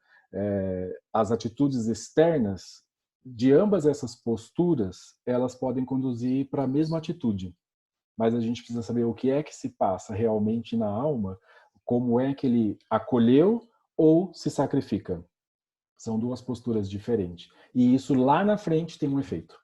as atitudes externas de ambas essas posturas, elas podem conduzir para a mesma atitude. Mas a gente precisa saber o que é que se passa realmente na alma, como é que ele acolheu ou se sacrifica. São duas posturas diferentes. E isso lá na frente tem um efeito.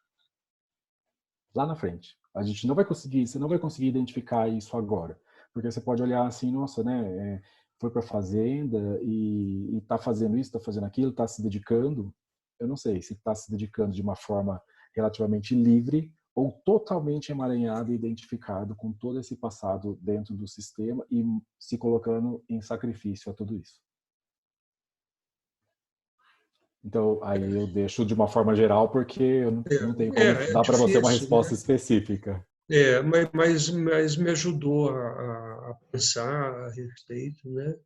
Lá na frente. A gente não vai conseguir, você não vai conseguir identificar isso agora. Porque você pode olhar assim, nossa, né, foi para a fazenda e está fazendo isso, está fazendo aquilo, está se dedicando. Eu não sei se está se dedicando de uma forma relativamente livre ou totalmente emaranhado e identificado com todo esse passado dentro do sistema e se colocando em sacrifício a tudo isso. Então, aí eu deixo de uma forma geral, porque eu não tenho como dar para você uma resposta, né, específica. Mas me ajudou a pensar a respeito, né?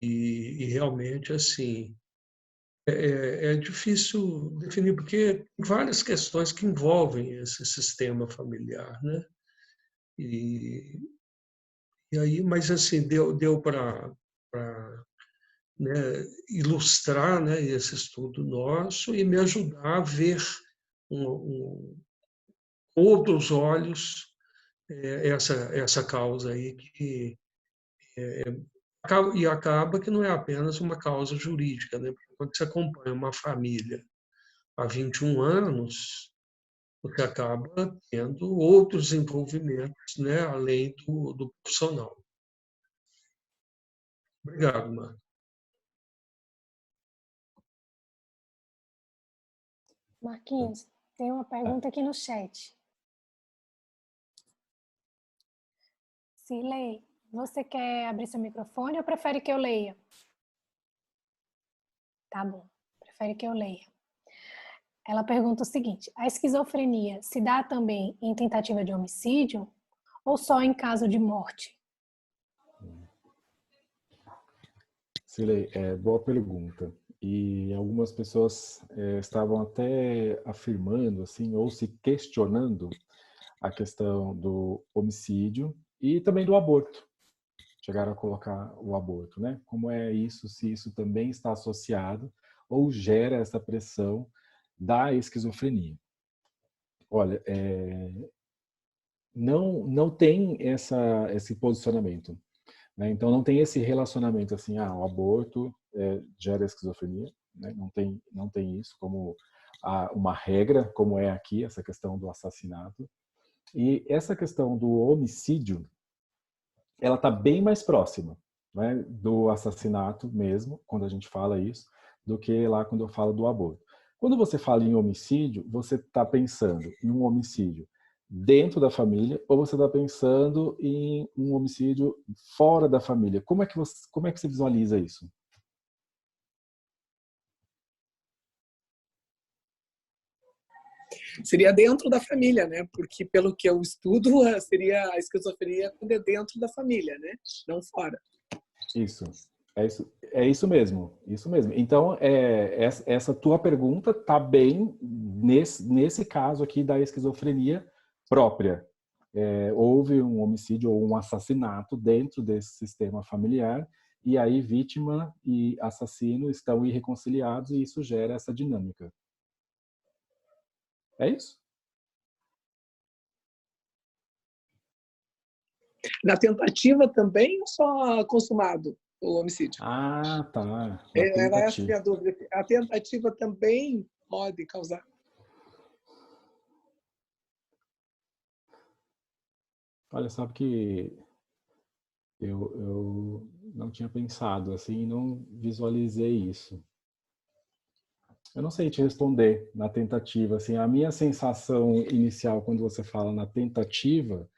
E realmente, assim, é difícil definir, porque tem várias questões que envolvem esse sistema familiar, né? E aí, mas assim, deu para né, ilustrar, né, esse estudo nosso e me ajudar a ver com outros olhos essa causa aí que e acaba que não é apenas uma causa jurídica, né? Porque quando você acompanha uma família há 21 anos, você acaba tendo outros envolvimentos, né, além do profissional. Obrigado, Marco. Marquinhos, tem uma pergunta aqui no chat. Cirlei, você quer abrir seu microfone ou prefere que eu leia? Tá bom, prefere que eu leia. Ela pergunta o seguinte: a esquizofrenia se dá também em tentativa de homicídio ou só em caso de morte? Cirlei, boa pergunta. E algumas pessoas estavam até afirmando, assim, ou se questionando a questão do homicídio e também do aborto. Chegaram a colocar o aborto, né? Como é isso, se isso também está associado ou gera essa pressão da esquizofrenia. Olha, não tem esse posicionamento, né? Então não tem esse relacionamento assim, o aborto gera esquizofrenia, né? Não tem isso como uma regra, como é aqui essa questão do assassinato. E essa questão do homicídio, ela está bem mais próxima, né, do assassinato mesmo, quando a gente fala isso, do que lá quando eu falo do aborto. Quando você fala em homicídio, você está pensando em um homicídio dentro da família ou você está pensando em um homicídio fora da família? Como é que você visualiza isso? Seria dentro da família, né? Porque pelo que eu estudo, seria a esquizofrenia quando é dentro da família, né? Não fora. Isso. É isso mesmo. Então, essa tua pergunta está bem nesse caso aqui da esquizofrenia própria. Houve um homicídio ou um assassinato dentro desse sistema familiar e aí vítima e assassino estão irreconciliados e isso gera essa dinâmica. É isso? Na tentativa também ou só consumado o homicídio? Ah, tá. Era essa a minha dúvida. A tentativa também pode causar. Olha, sabe que eu não tinha pensado assim, não visualizei isso. Eu não sei te responder na tentativa. Assim, a minha sensação inicial quando você fala na tentativa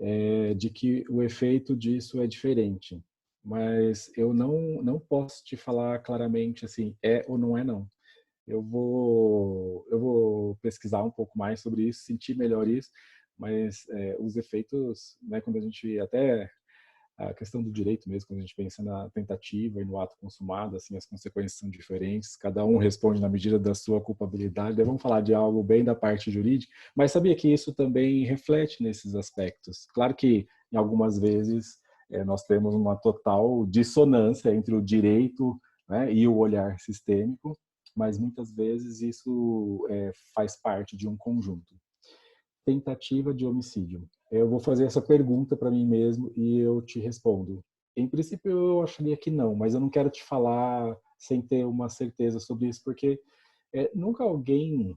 é de que o efeito disso é diferente. Mas eu não posso te falar claramente assim, é ou não é não. eu vou pesquisar um pouco mais sobre isso, sentir melhor isso, mas os efeitos, né, quando a gente até a questão do direito mesmo, quando a gente pensa na tentativa e no ato consumado, assim, as consequências são diferentes, cada um responde na medida da sua culpabilidade. Daí vamos falar de algo bem da parte jurídica, mas sabia que isso também reflete nesses aspectos. Claro que, em algumas vezes, nós temos uma total dissonância entre o direito, né, e o olhar sistêmico, mas muitas vezes isso faz parte de um conjunto. Tentativa de homicídio. Eu vou fazer essa pergunta para mim mesmo e eu te respondo. Em princípio, eu acharia que não, mas eu não quero te falar sem ter uma certeza sobre isso, porque nunca alguém,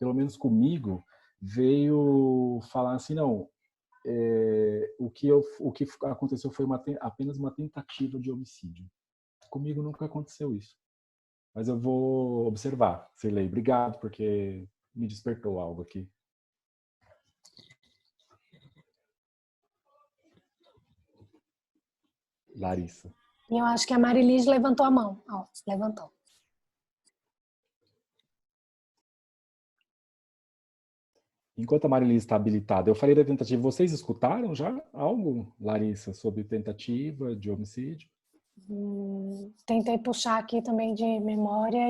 pelo menos comigo, veio falar assim, não, o que aconteceu foi apenas uma tentativa de homicídio. Comigo nunca aconteceu isso. Mas eu vou observar, Cirlei. Obrigado, porque me despertou algo aqui. Larissa. E eu acho que a Marilis levantou a mão. Ó, levantou. Enquanto a Marilis está habilitada, eu falei da tentativa. Vocês escutaram já algo, Larissa, sobre tentativa de homicídio? Tentei puxar aqui também de memória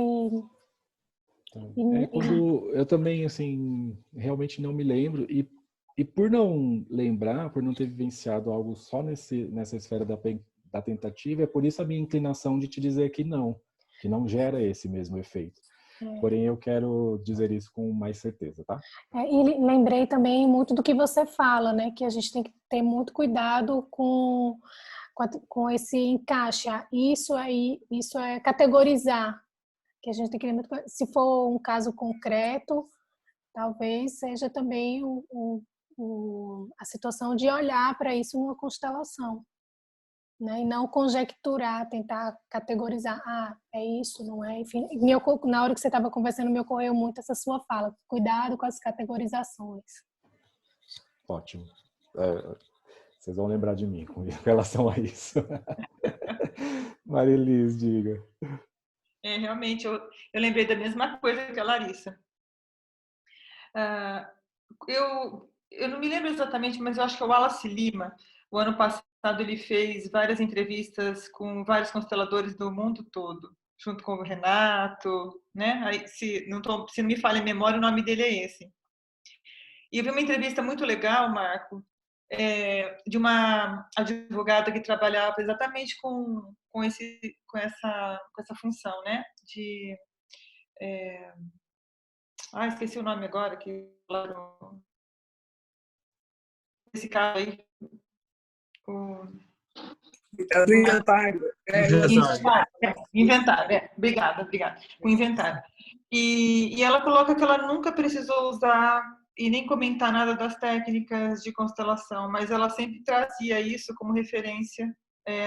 quando eu também, assim, realmente não me lembro. E por não lembrar, por não ter vivenciado algo só nessa esfera da tentativa, é por isso a minha inclinação de te dizer que não gera esse mesmo efeito. Porém, eu quero dizer isso com mais certeza, tá? E lembrei também muito do que você fala, né? Que a gente tem que ter muito cuidado com esse encaixe. Isso é categorizar. Que a gente tem que lembrar, se for um caso concreto, talvez seja também a situação de olhar para isso numa constelação, né? E não conjecturar, tentar categorizar, é isso, não é? Enfim, na hora que você estava conversando, me ocorreu muito essa sua fala, cuidado com as categorizações. Ótimo. Vocês vão lembrar de mim com relação a isso. Marilis, diga. Realmente, eu lembrei da mesma coisa que a Larissa. Eu não me lembro exatamente, mas eu acho que o Wallace Lima, o ano passado, ele fez várias entrevistas com vários consteladores do mundo todo, junto com o Renato, né? Aí, se não me falha a memória, o nome dele é esse. E eu vi uma entrevista muito legal, Marco, de uma advogada que trabalhava exatamente com essa função, né? Esqueci o nome agora, que falaram esse caso aí. Do inventário. Inventário. Obrigada. O inventário. E ela coloca que ela nunca precisou usar e nem comentar nada das técnicas de constelação, mas ela sempre trazia isso como referência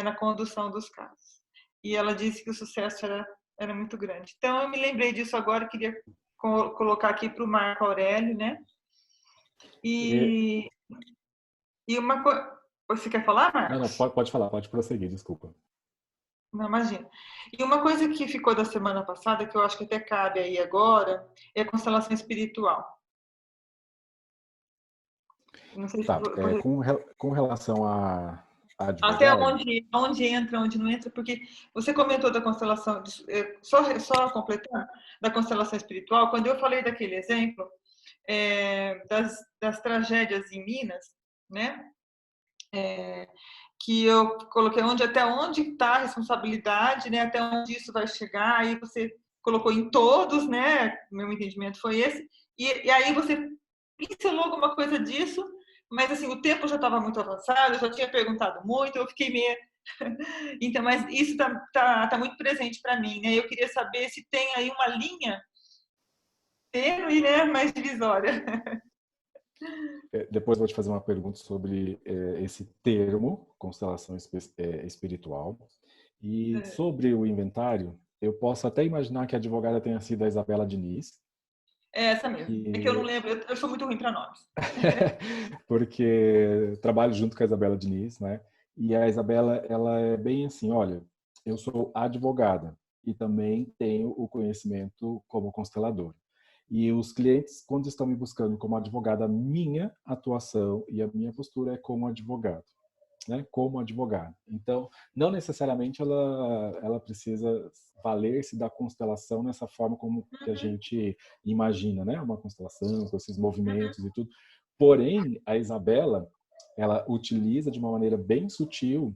na condução dos casos. E ela disse que o sucesso era muito grande. Então, eu me lembrei disso agora, queria colocar aqui para o Marco Aurélio, né? E uma coisa... Você quer falar, Marcos? Não, pode falar, pode prosseguir, desculpa. Não, imagina. E uma coisa que ficou da semana passada, que eu acho que até cabe aí agora, é a constelação espiritual. Não sei se com relação a até onde entra, onde não entra, porque você comentou da constelação, só completando, da constelação espiritual, quando eu falei daquele exemplo das tragédias em Minas, né? Que eu coloquei até onde está a responsabilidade, né? Até onde isso vai chegar, aí você colocou em todos, né? Meu entendimento foi esse, e aí você pincelou alguma coisa disso, mas assim, o tempo já estava muito avançado, eu já tinha perguntado muito, eu fiquei meio... Então, mas isso tá muito presente para mim, né? Eu queria saber se tem aí uma linha tênue, né? Mais divisória. Depois vou te fazer uma pergunta sobre esse termo, constelação espiritual. E sobre o inventário, eu posso até imaginar que a advogada tenha sido a Isabela Diniz. Essa mesmo. É que eu não lembro, eu sou muito ruim para nomes. Porque trabalho junto com a Isabela Diniz, né? E a Isabela, ela é bem assim, olha, eu sou advogada e também tenho o conhecimento como constelador. E os clientes, quando estão me buscando como advogado, a minha atuação e a minha postura é como advogado, né? Como advogado. Então, não necessariamente ela precisa valer-se da constelação nessa forma como que a gente imagina, né? Uma constelação com esses movimentos e tudo. Porém, a Isabela, ela utiliza de uma maneira bem sutil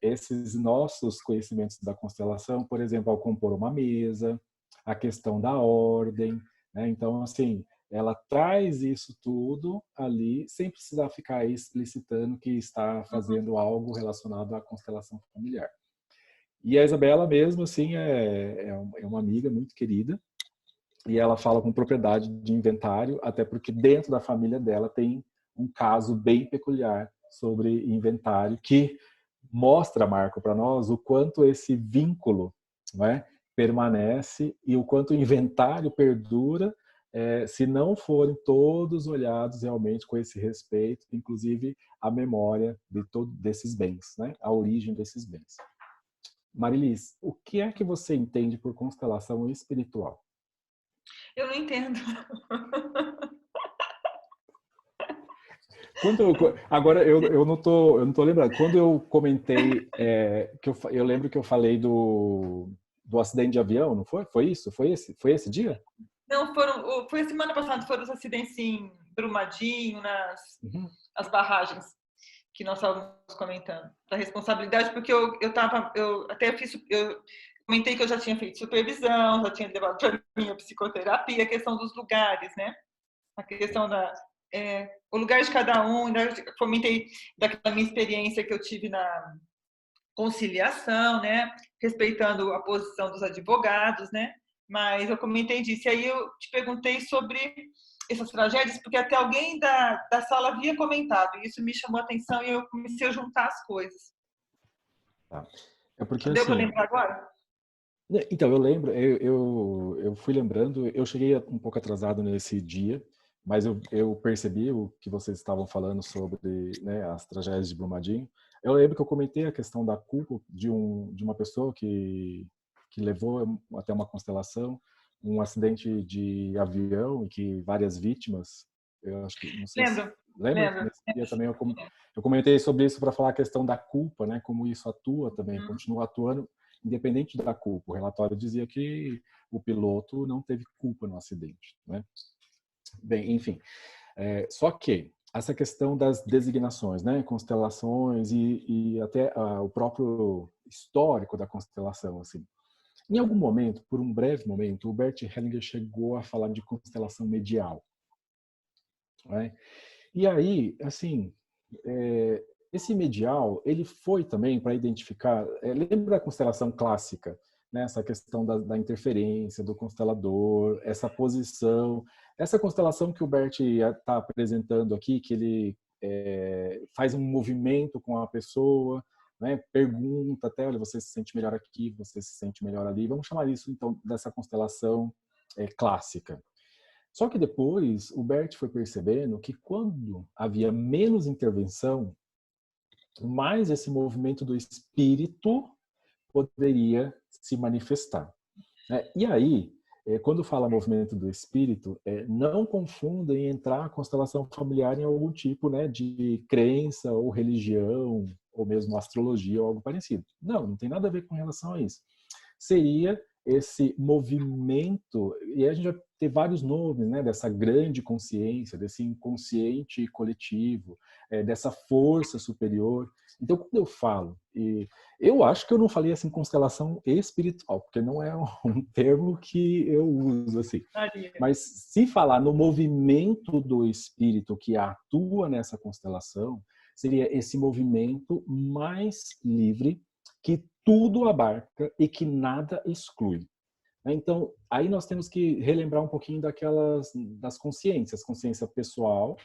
esses nossos conhecimentos da constelação, por exemplo, ao compor uma mesa, a questão da ordem, né? Então, assim, ela traz isso tudo ali, sem precisar ficar explicitando que está fazendo algo relacionado à constelação familiar. E a Isabela mesmo, assim, é uma amiga muito querida, e ela fala com propriedade de inventário, até porque dentro da família dela tem um caso bem peculiar sobre inventário, que mostra, Marco, para nós o quanto esse vínculo, não é, permanece e o quanto o inventário perdura, se não forem todos olhados realmente com esse respeito, inclusive a memória de todos desses bens, né, a origem desses bens. Marilis, o que é que você entende por constelação espiritual? Eu não entendo. Agora eu não tô lembrando. Quando eu comentei eu lembro que eu falei do acidente de avião, não foi? Foi isso? Foi esse dia? Não, foi a semana passada, foram os acidentes em Brumadinho, as barragens que nós estávamos comentando, da responsabilidade, porque eu comentei que eu já tinha feito supervisão, já tinha levado para mim a psicoterapia, a questão dos lugares, né? A questão o lugar de cada um, né? Comentei daquela minha experiência que eu tive na conciliação, né? Respeitando a posição dos advogados, né? Mas eu comentei disso. E aí eu te perguntei sobre essas tragédias, porque até alguém da sala havia comentado, e isso me chamou a atenção e eu comecei a juntar as coisas. Tá. É porque, Deu para assim, lembrar agora? então, eu lembro, eu fui lembrando, eu cheguei um pouco atrasado nesse dia, mas eu percebi o que vocês estavam falando sobre, né, as tragédias de Brumadinho. Eu lembro que eu comentei a questão da culpa de uma pessoa que levou até uma constelação, um acidente de avião e que várias vítimas, eu acho que, não sei se... Lembra? Lembro. Nesse dia também eu comentei sobre isso para falar a questão da culpa, né, como isso atua também, continua atuando, independente da culpa. O relatório dizia que o piloto não teve culpa no acidente, né? Bem, enfim. Só que essa questão das designações, né, constelações e até o próprio histórico da constelação, assim. Em algum momento, por um breve momento, o Bert Hellinger chegou a falar de constelação medial, né? E aí, assim, esse medial, ele foi também para identificar, lembra da constelação clássica, né? Essa questão da interferência, do constelador, essa posição, essa constelação que o Bert está apresentando aqui, que ele faz um movimento com a pessoa, né? Pergunta até, olha, você se sente melhor aqui, você se sente melhor ali. Vamos chamar isso, então, dessa constelação clássica. Só que depois o Bert foi percebendo que quando havia menos intervenção, mais esse movimento do espírito poderia se manifestar. E aí, quando fala movimento do espírito, não confunda em entrar a constelação familiar em algum tipo, né, de crença ou religião, ou mesmo astrologia ou algo parecido. Não tem nada a ver com relação a isso. Seria esse movimento, e a gente vai ter vários nomes, né, dessa grande consciência, desse inconsciente coletivo, dessa força superior. Então, quando eu falo, e eu acho que eu não falei assim constelação espiritual, porque não é um termo que eu uso assim. Mas se falar no movimento do espírito que atua nessa constelação, seria esse movimento mais livre, que tudo abarca e que nada exclui. Então, aí nós temos que relembrar um pouquinho das consciências, consciência pessoal,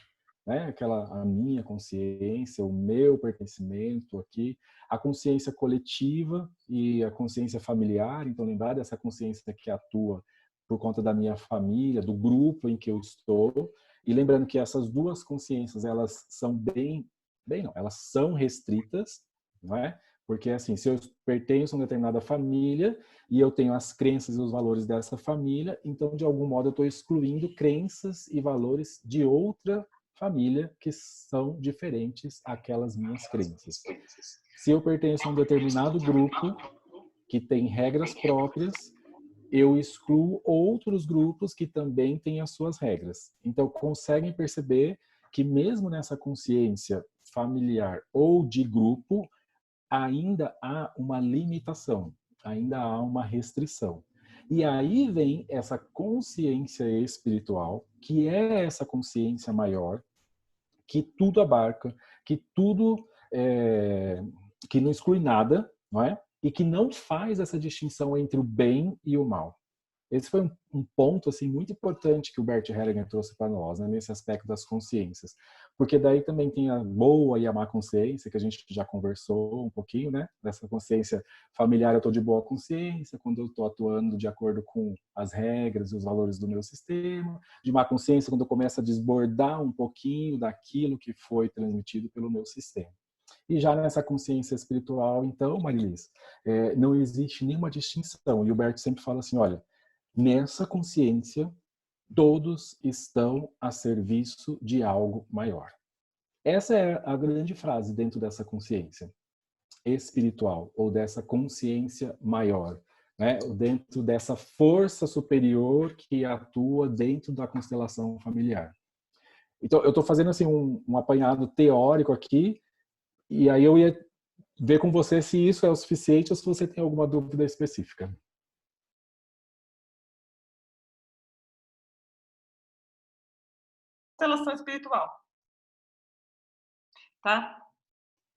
né? A minha consciência, o meu pertencimento aqui, a consciência coletiva e a consciência familiar. Então, lembrar dessa consciência que atua por conta da minha família, do grupo em que eu estou, e lembrando que essas duas consciências, elas são elas são restritas, não é? Porque, assim, se eu pertenço a uma determinada família e eu tenho as crenças e os valores dessa família, então, de algum modo, eu estou excluindo crenças e valores de outra família que são diferentes àquelas minhas crenças. Se eu pertenço a um determinado grupo que tem regras próprias, eu excluo outros grupos que também têm as suas regras. Então, conseguem perceber que mesmo nessa consciência familiar ou de grupo, ainda há uma limitação, ainda há uma restrição. E aí vem essa consciência espiritual, que é essa consciência maior, que tudo abarca, que tudo, que não exclui nada, não é? E que não faz essa distinção entre o bem e o mal. Esse foi um ponto assim muito importante que o Bert Hellinger trouxe para nós, né, nesse aspecto das consciências. Porque daí também tem a boa e a má consciência, que a gente já conversou um pouquinho, né? Dessa consciência familiar, eu estou de boa consciência, quando eu estou atuando de acordo com as regras e os valores do meu sistema. De má consciência, quando eu começo a desbordar um pouquinho daquilo que foi transmitido pelo meu sistema. E já nessa consciência espiritual, então, Marilis, não existe nenhuma distinção. E o Bert sempre fala assim, olha, nessa consciência, todos estão a serviço de algo maior. Essa é a grande frase dentro dessa consciência espiritual, ou dessa consciência maior, né? Dentro dessa força superior que atua dentro da constelação familiar. Então, eu estou fazendo assim um apanhado teórico aqui, e aí eu ia ver com você se isso é o suficiente ou se você tem alguma dúvida específica. Constelação espiritual, tá?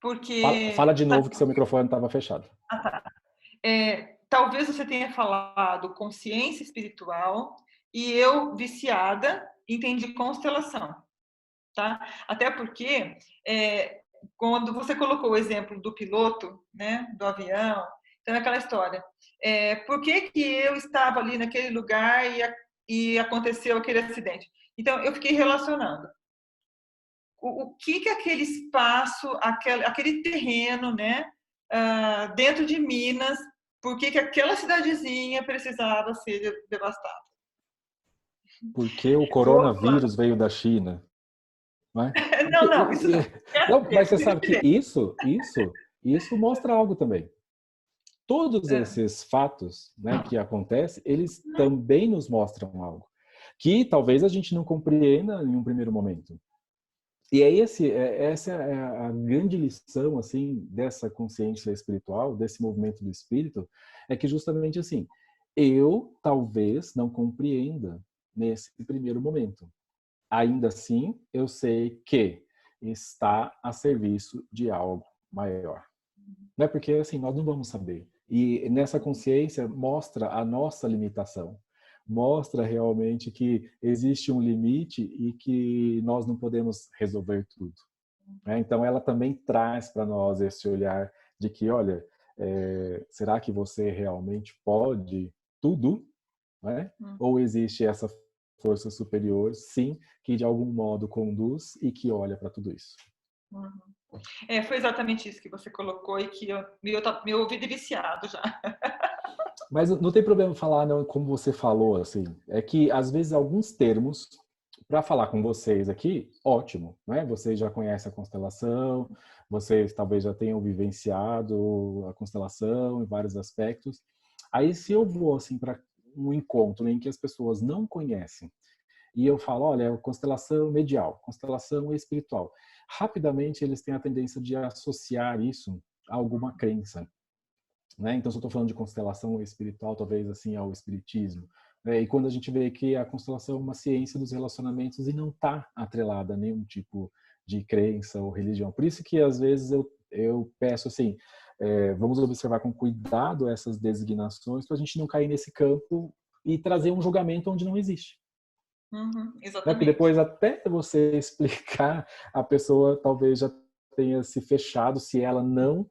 Porque... Fala de novo que seu microfone estava fechado. Ah, tá. Talvez você tenha falado consciência espiritual e eu, viciada, entendi constelação, tá? Até porque quando você colocou o exemplo do piloto, né, do avião, então é aquela história. Por que eu estava ali naquele lugar e aconteceu aquele acidente? Então, eu fiquei relacionando. O que aquele espaço, aquele terreno, né, dentro de Minas, por que aquela cidadezinha precisava ser devastada? Porque o coronavírus veio da China. Não, é? Não, isso não. Não, mas você sabe que isso mostra algo também. Todos esses fatos, né, que acontecem, eles também nos mostram algo que talvez a gente não compreenda em um primeiro momento. E essa é a grande lição assim dessa consciência espiritual, desse movimento do espírito, é que justamente assim, eu talvez não compreenda nesse primeiro momento. Ainda assim, eu sei que está a serviço de algo maior. Não é porque assim, nós não vamos saber. E nessa consciência mostra a nossa limitação. Mostra realmente que existe um limite e que nós não podemos resolver tudo. Então, ela também traz para nós esse olhar de que, olha, será que você realmente pode tudo? Né? Ou existe essa força superior, sim, que de algum modo conduz e que olha para tudo isso? Foi exatamente isso que você colocou e que meu ouvido é viciado já. Mas não tem problema falar, não, como você falou, assim. É que, às vezes, alguns termos, para falar com vocês aqui, ótimo, né? Vocês já conhecem a constelação, vocês talvez já tenham vivenciado a constelação em vários aspectos. Aí, se eu vou, assim, para um encontro em que as pessoas não conhecem, e eu falo, olha, é constelação medial, constelação espiritual, rapidamente eles têm a tendência de associar isso a alguma crença. Né? Então, se eu estou falando de constelação espiritual, talvez assim ao espiritismo. E quando a gente vê que a constelação é uma ciência dos relacionamentos e não está atrelada a nenhum tipo de crença ou religião. Por isso que às vezes eu peço assim, vamos observar com cuidado essas designações para a gente não cair nesse campo e trazer um julgamento onde não existe. Exatamente. Porque depois até você explicar, a pessoa talvez já tenha se fechado se ela não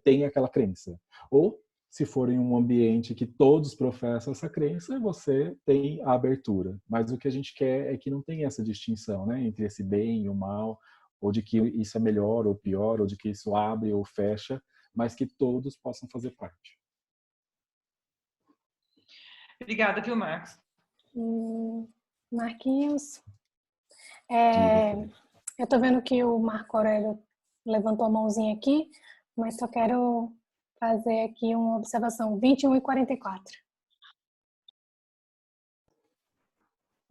tem aquela crença. Ou, se for em um ambiente que todos professam essa crença, você tem a abertura. Mas o que a gente quer é que não tenha essa distinção, né, entre esse bem e o mal, ou de que isso é melhor ou pior, ou de que isso abre ou fecha, mas que todos possam fazer parte. Obrigada, viu, Marcos? Marquinhos, Diga, eu estou vendo que o Marco Aurélio levantou a mãozinha aqui, mas só quero fazer aqui uma observação. 21h44.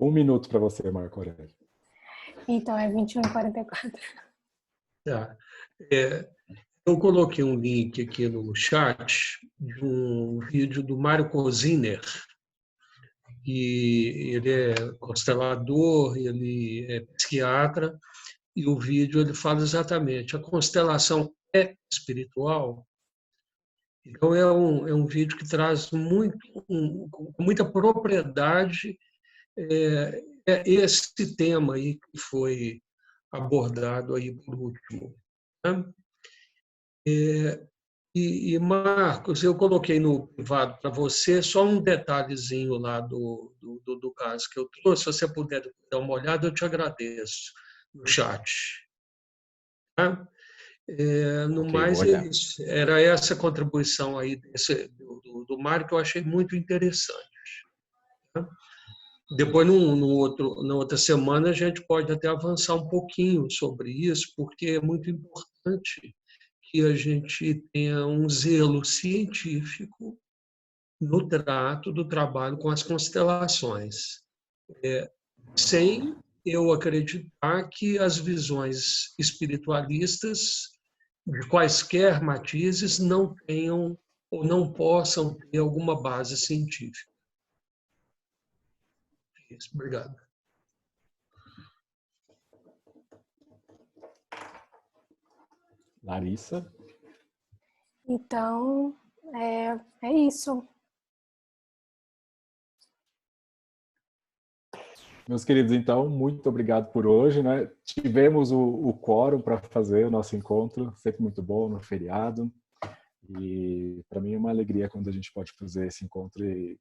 1 minuto para você, Marco Aurélio. Então, é 21h44. Tá. Eu coloquei um link aqui no chat de um vídeo do Mário Coziner, e ele é constelador, ele é psiquiatra, e o vídeo ele fala exatamente, a constelação é espiritual. Então é um vídeo que traz com muita propriedade esse tema aí que foi abordado aí por último, né? E Marcos, eu coloquei no privado para você só um detalhezinho lá do caso que eu trouxe. Se você puder dar uma olhada, eu te agradeço no chat. Tá? No Ok, mais, vou olhar. era essa contribuição aí do Mário que eu achei muito interessante. Tá? Depois, na outra semana, a gente pode até avançar um pouquinho sobre isso, porque é muito importante que a gente tenha um zelo científico no trato do trabalho com as constelações, sem eu acreditar que as visões espiritualistas, de quaisquer matizes, não tenham ou não possam ter alguma base científica. Obrigado. Larissa? Então, é isso. Meus queridos, então, muito obrigado por hoje, né? Tivemos o quórum para fazer o nosso encontro, sempre muito bom, no feriado. E para mim é uma alegria quando a gente pode fazer esse encontro e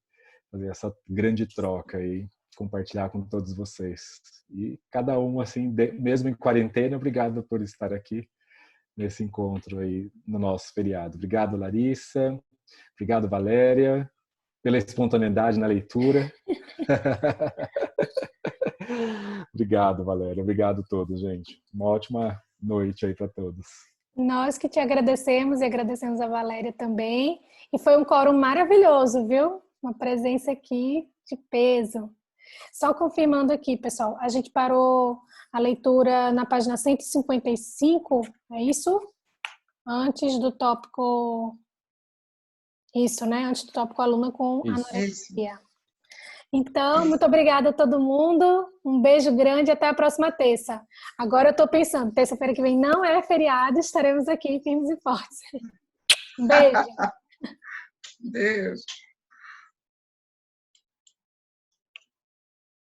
fazer essa grande troca aí, compartilhar com todos vocês. E cada um, assim, mesmo em quarentena, obrigado por estar aqui nesse encontro aí no nosso feriado. Obrigado, Larissa. Obrigado, Valéria, pela espontaneidade na leitura. Obrigado, Valéria. Obrigado a todos, gente. Uma ótima noite aí para todos. Nós que te agradecemos e agradecemos a Valéria também. E foi um quórum maravilhoso, viu? Uma presença aqui de peso. Só confirmando aqui, pessoal, a gente parou a leitura na página 155, é isso? Antes do tópico... Isso, né? Antes do tópico aluna com anorexia. Então, muito obrigada a todo mundo. Um beijo grande e até a próxima terça. Agora eu estou pensando, terça-feira que vem não é feriado, estaremos aqui firmes e fortes. Um beijo. Beijo.